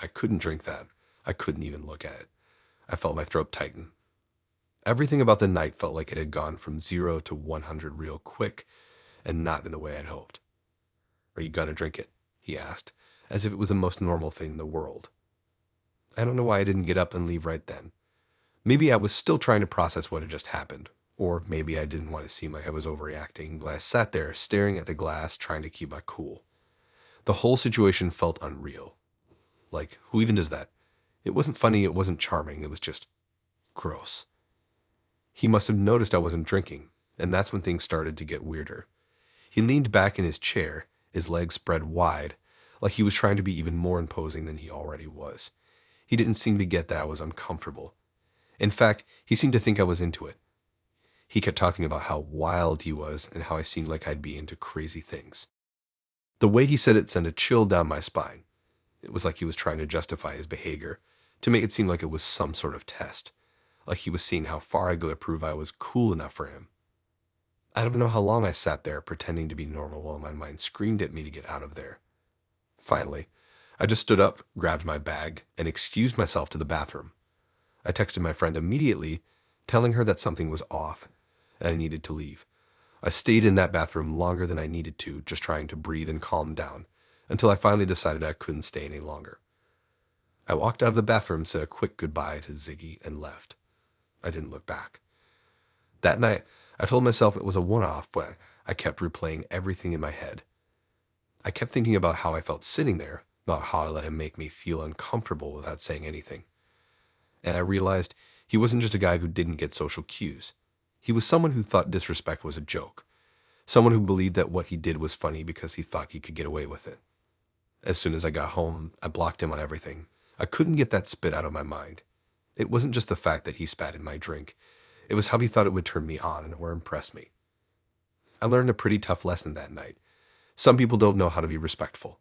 I couldn't drink that. I couldn't even look at it. I felt my throat tighten. Everything about the night felt like it had gone from 0 to 100 real quick, and not in the way I'd hoped. "Are you gonna drink it?" he asked, as if it was the most normal thing in the world. I don't know why I didn't get up and leave right then. Maybe I was still trying to process what had just happened, or maybe I didn't want to seem like I was overreacting, but I sat there staring at the glass trying to keep my cool. The whole situation felt unreal. Like, who even does that? It wasn't funny, it wasn't charming, it was just gross. He must have noticed I wasn't drinking, and that's when things started to get weirder. He leaned back in his chair, his legs spread wide, like he was trying to be even more imposing than he already was. He didn't seem to get that I was uncomfortable. In fact, he seemed to think I was into it. He kept talking about how wild he was and how I seemed like I'd be into crazy things. The way he said it sent a chill down my spine. It was like he was trying to justify his behavior, to make it seem like it was some sort of test, like he was seeing how far I'd go to prove I was cool enough for him. I don't know how long I sat there pretending to be normal while my mind screamed at me to get out of there. Finally, I just stood up, grabbed my bag, and excused myself to the bathroom. I texted my friend immediately, telling her that something was off and I needed to leave. I stayed in that bathroom longer than I needed to, just trying to breathe and calm down, until I finally decided I couldn't stay any longer. I walked out of the bathroom, said a quick goodbye to Ziggy, and left. I didn't look back. That night, I told myself it was a one-off, but I kept replaying everything in my head. I kept thinking about how I felt sitting there, not how I let him make me feel uncomfortable without saying anything. And I realized he wasn't just a guy who didn't get social cues. He was someone who thought disrespect was a joke. Someone who believed that what he did was funny because he thought he could get away with it. As soon as I got home, I blocked him on everything. I couldn't get that spit out of my mind. It wasn't just the fact that he spat in my drink. It was how he thought it would turn me on or impress me. I learned a pretty tough lesson that night. Some people don't know how to be respectful.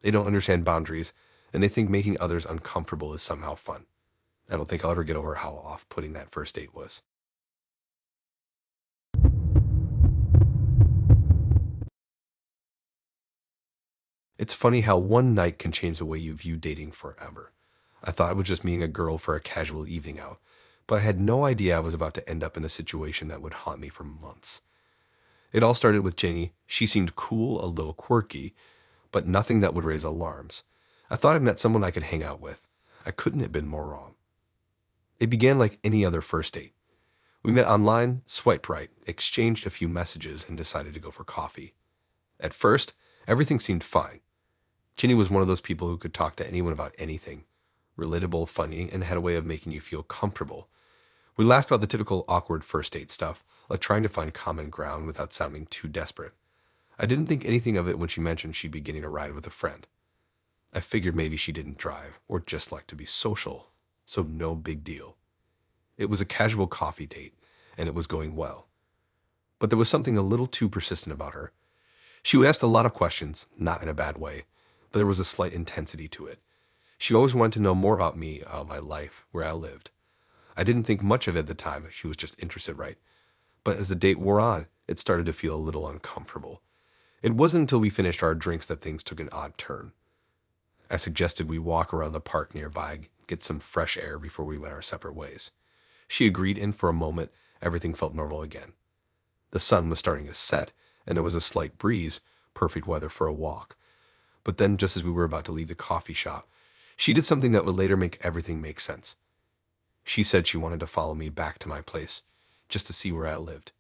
They don't understand boundaries, and they think making others uncomfortable is somehow fun. I don't think I'll ever get over how off-putting that first date was. It's funny how one night can change the way you view dating forever. I thought I was just meeting a girl for a casual evening out, but I had no idea I was about to end up in a situation that would haunt me for months. It all started with Jenny. She seemed cool, a little quirky, but nothing that would raise alarms. I thought I met someone I could hang out with. I couldn't have been more wrong. It began like any other first date. We met online, swiped right, exchanged a few messages, and decided to go for coffee. At first, everything seemed fine. Jenny was one of those people who could talk to anyone about anything. Relatable, funny, and had a way of making you feel comfortable. We laughed about the typical awkward first date stuff, like trying to find common ground without sounding too desperate. I didn't think anything of it when she mentioned she'd be getting a ride with a friend. I figured maybe she didn't drive, or just liked to be social, so no big deal. It was a casual coffee date, and it was going well. But there was something a little too persistent about her. She would ask a lot of questions, not in a bad way, but there was a slight intensity to it. She always wanted to know more about me, my life, where I lived. I didn't think much of it at the time. She was just interested, right? But as the date wore on, it started to feel a little uncomfortable. It wasn't until we finished our drinks that things took an odd turn. I suggested we walk around the park nearby, get some fresh air before we went our separate ways. She agreed, and for a moment, everything felt normal again. The sun was starting to set, and there was a slight breeze, perfect weather for a walk. But then, just as we were about to leave the coffee shop, she did something that would later make everything make sense. She said she wanted to follow me back to my place, just to see where I lived.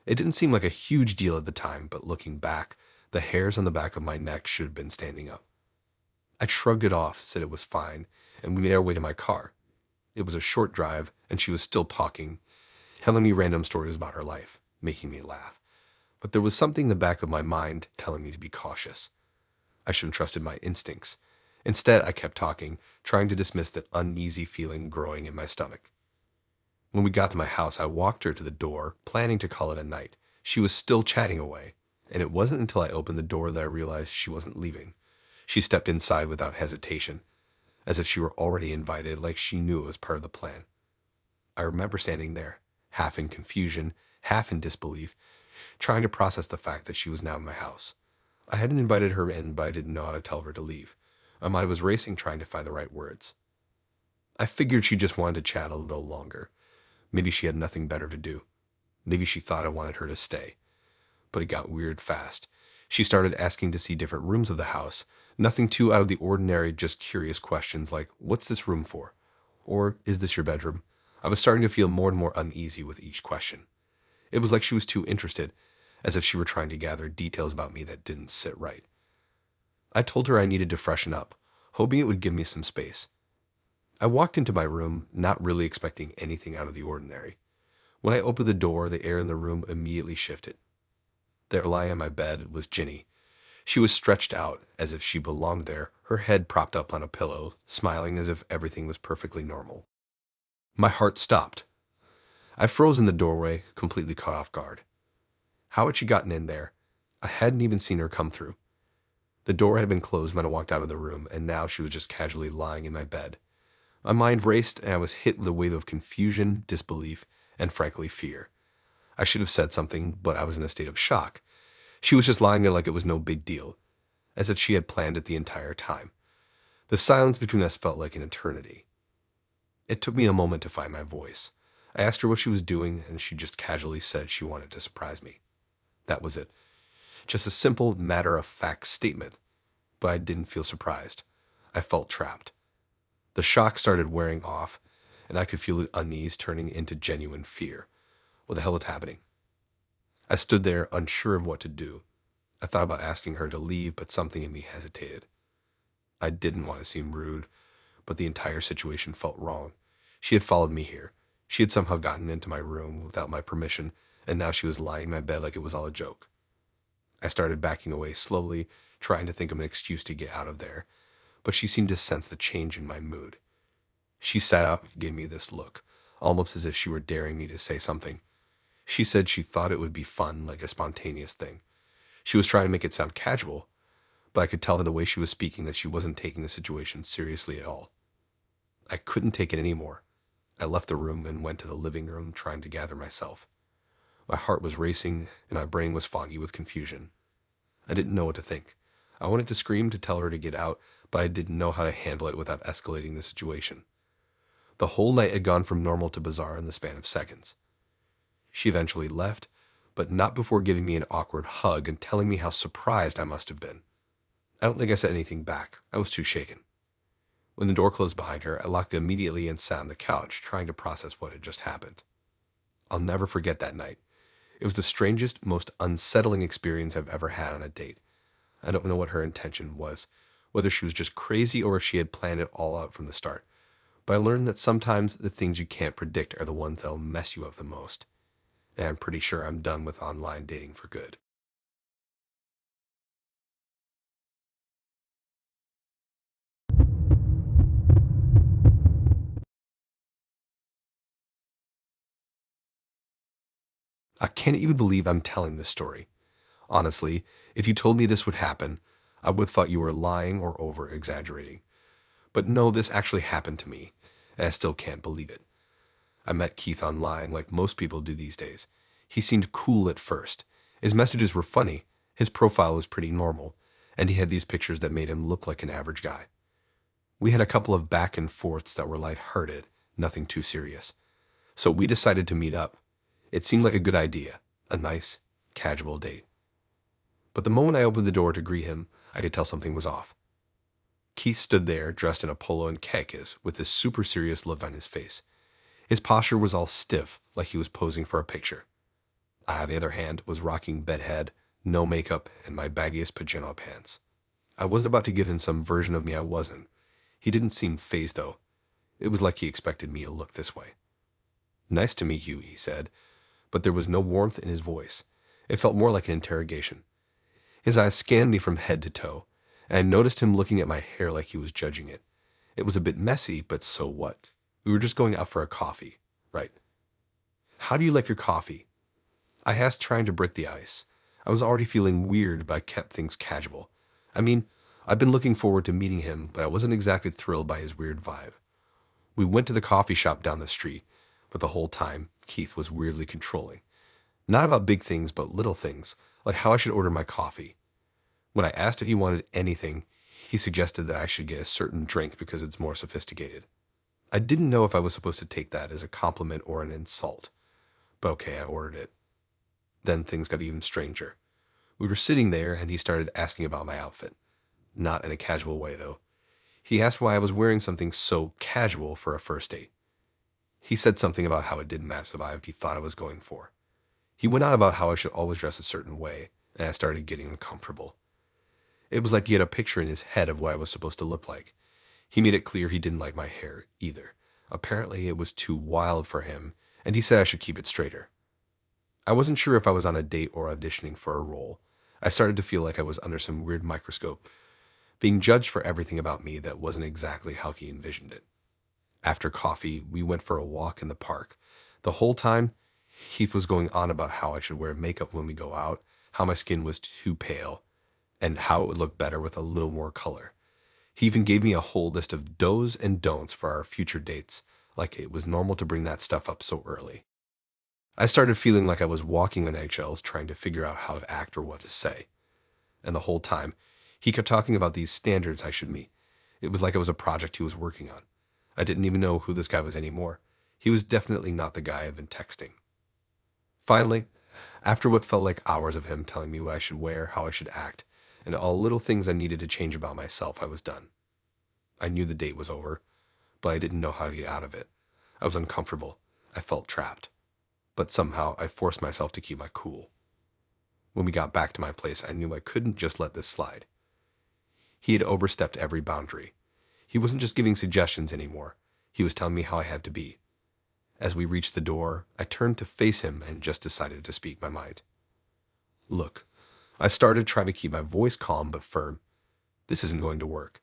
It didn't seem like a huge deal at the time, but looking back, the hairs on the back of my neck should have been standing up. I shrugged it off, said it was fine, and we made our way to my car. It was a short drive, and she was still talking, telling me random stories about her life, making me laugh. But there was something in the back of my mind telling me to be cautious. I should have trusted my instincts. Instead, I kept talking, trying to dismiss that uneasy feeling growing in my stomach. When we got to my house, I walked her to the door, planning to call it a night. She was still chatting away, and it wasn't until I opened the door that I realized she wasn't leaving. She stepped inside without hesitation, as if she were already invited, like she knew it was part of the plan. I remember standing there, half in confusion, half in disbelief, trying to process the fact that she was now in my house. I hadn't invited her in, but I didn't know how to tell her to leave. My mind was racing, trying to find the right words. I figured she just wanted to chat a little longer. Maybe she had nothing better to do. Maybe she thought I wanted her to stay. But it got weird fast. She started asking to see different rooms of the house. Nothing too out of the ordinary, just curious questions like, "What's this room for?" Or, "Is this your bedroom?" I was starting to feel more and more uneasy with each question. It was like she was too interested, as if she were trying to gather details about me that didn't sit right. I told her I needed to freshen up, hoping it would give me some space. I walked into my room, not really expecting anything out of the ordinary. When I opened the door, the air in the room immediately shifted. There, lying on my bed, was Ginny. She was stretched out, as if she belonged there, her head propped up on a pillow, smiling as if everything was perfectly normal. My heart stopped. I froze in the doorway, completely caught off guard. How had she gotten in there? I hadn't even seen her come through. The door had been closed when I walked out of the room, and now she was just casually lying in my bed. My mind raced, and I was hit with a wave of confusion, disbelief, and frankly, fear. I should have said something, but I was in a state of shock. She was just lying there like it was no big deal, as if she had planned it the entire time. The silence between us felt like an eternity. It took me a moment to find my voice. I asked her what she was doing, and she just casually said she wanted to surprise me. That was it. Just a simple, matter-of-fact statement. But I didn't feel surprised. I felt trapped. The shock started wearing off, and I could feel the unease turning into genuine fear. What the hell was happening? I stood there, unsure of what to do. I thought about asking her to leave, but something in me hesitated. I didn't want to seem rude, but the entire situation felt wrong. She had followed me here. She had somehow gotten into my room without my permission, and now she was lying in my bed like it was all a joke. I started backing away slowly, trying to think of an excuse to get out of there, but she seemed to sense the change in my mood. She sat up and gave me this look, almost as if she were daring me to say something. She said she thought it would be fun, like a spontaneous thing. She was trying to make it sound casual, but I could tell by the way she was speaking that she wasn't taking the situation seriously at all. I couldn't take it anymore. I left the room and went to the living room, trying to gather myself. My heart was racing, and my brain was foggy with confusion. I didn't know what to think. I wanted to scream to tell her to get out, but I didn't know how to handle it without escalating the situation. The whole night had gone from normal to bizarre in the span of seconds. She eventually left, but not before giving me an awkward hug and telling me how surprised I must have been. I don't think I said anything back. I was too shaken. When the door closed behind her, I locked it immediately and sat on the couch, trying to process what had just happened. I'll never forget that night. It was the strangest, most unsettling experience I've ever had on a date. I don't know what her intention was, whether she was just crazy or if she had planned it all out from the start. But I learned that sometimes the things you can't predict are the ones that'll mess you up the most. And I'm pretty sure I'm done with online dating for good. I can't even believe I'm telling this story. Honestly, if you told me this would happen, I would have thought you were lying or over-exaggerating. But no, this actually happened to me, and I still can't believe it. I met Keith online like most people do these days. He seemed cool at first. His messages were funny, his profile was pretty normal, and he had these pictures that made him look like an average guy. We had a couple of back and forths that were lighthearted, nothing too serious. So we decided to meet up. It seemed like a good idea, a nice, casual date. But the moment I opened the door to greet him, I could tell something was off. Keith stood there, dressed in a polo and khakis, with this super serious look on his face. His posture was all stiff, like he was posing for a picture. I, on the other hand, was rocking bedhead, no makeup, and my baggiest pajama pants. I wasn't about to give him some version of me I wasn't. He didn't seem fazed, though. It was like he expected me to look this way. "Nice to meet you," he said, but there was no warmth in his voice. It felt more like an interrogation. His eyes scanned me from head to toe, and I noticed him looking at my hair like he was judging it. It was a bit messy, but so what? We were just going out for a coffee, right? "How do you like your coffee?" I asked, trying to break the ice. I was already feeling weird, but I kept things casual. I mean, I'd been looking forward to meeting him, but I wasn't exactly thrilled by his weird vibe. We went to the coffee shop down the street, but the whole time, Keith was weirdly controlling. Not about big things, but little things, like how I should order my coffee. When I asked if he wanted anything, he suggested that I should get a certain drink because it's more sophisticated. I didn't know if I was supposed to take that as a compliment or an insult, but okay, I ordered it. Then things got even stranger. We were sitting there and he started asking about my outfit. Not in a casual way, though. He asked why I was wearing something so casual for a first date. He said something about how it didn't match the vibe he thought I was going for. He went on about how I should always dress a certain way, and I started getting uncomfortable. It was like he had a picture in his head of what I was supposed to look like. He made it clear he didn't like my hair, either. Apparently, it was too wild for him, and he said I should keep it straighter. I wasn't sure if I was on a date or auditioning for a role. I started to feel like I was under some weird microscope, being judged for everything about me that wasn't exactly how he envisioned it. After coffee, we went for a walk in the park. The whole time, Heath was going on about how I should wear makeup when we go out, how my skin was too pale, and how it would look better with a little more color. He even gave me a whole list of do's and don'ts for our future dates, like it was normal to bring that stuff up so early. I started feeling like I was walking on eggshells trying to figure out how to act or what to say. And the whole time, he kept talking about these standards I should meet. It was like it was a project he was working on. I didn't even know who this guy was anymore. He was definitely not the guy I've been texting. Finally, after what felt like hours of him telling me what I should wear, how I should act, and all little things I needed to change about myself, I was done. I knew the date was over, but I didn't know how to get out of it. I was uncomfortable. I felt trapped. But somehow I forced myself to keep my cool. When we got back to my place, I knew I couldn't just let this slide. He had overstepped every boundary. He wasn't just giving suggestions anymore. He was telling me how I had to be. As we reached the door, I turned to face him and just decided to speak my mind. Look, I started trying to keep my voice calm but firm. This isn't going to work.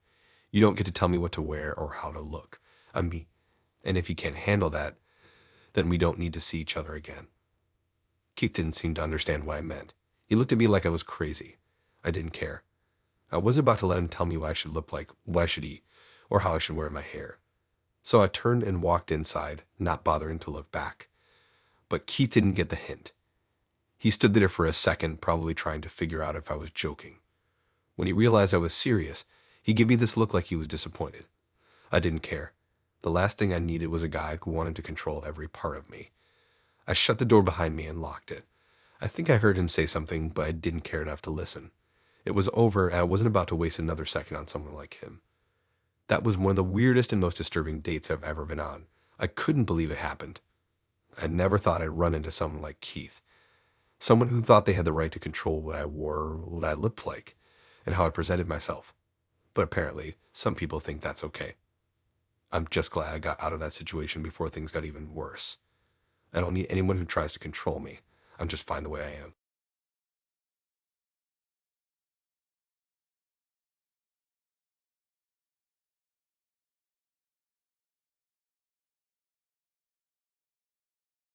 You don't get to tell me what to wear or how to look. I'm me. And if you can't handle that, then we don't need to see each other again. Keith didn't seem to understand what I meant. He looked at me like I was crazy. I didn't care. I wasn't about to let him tell me what I should look like, what I should eat, or how I should wear my hair. So I turned and walked inside, not bothering to look back. But Keith didn't get the hint. He stood there for a second, probably trying to figure out if I was joking. When he realized I was serious, he gave me this look like he was disappointed. I didn't care. The last thing I needed was a guy who wanted to control every part of me. I shut the door behind me and locked it. I think I heard him say something, but I didn't care enough to listen. It was over, and I wasn't about to waste another second on someone like him. That was one of the weirdest and most disturbing dates I've ever been on. I couldn't believe it happened. I never thought I'd run into someone like Keith. Someone who thought they had the right to control what I wore, what I looked like, and how I presented myself. But apparently, some people think that's okay. I'm just glad I got out of that situation before things got even worse. I don't need anyone who tries to control me. I'm just fine the way I am.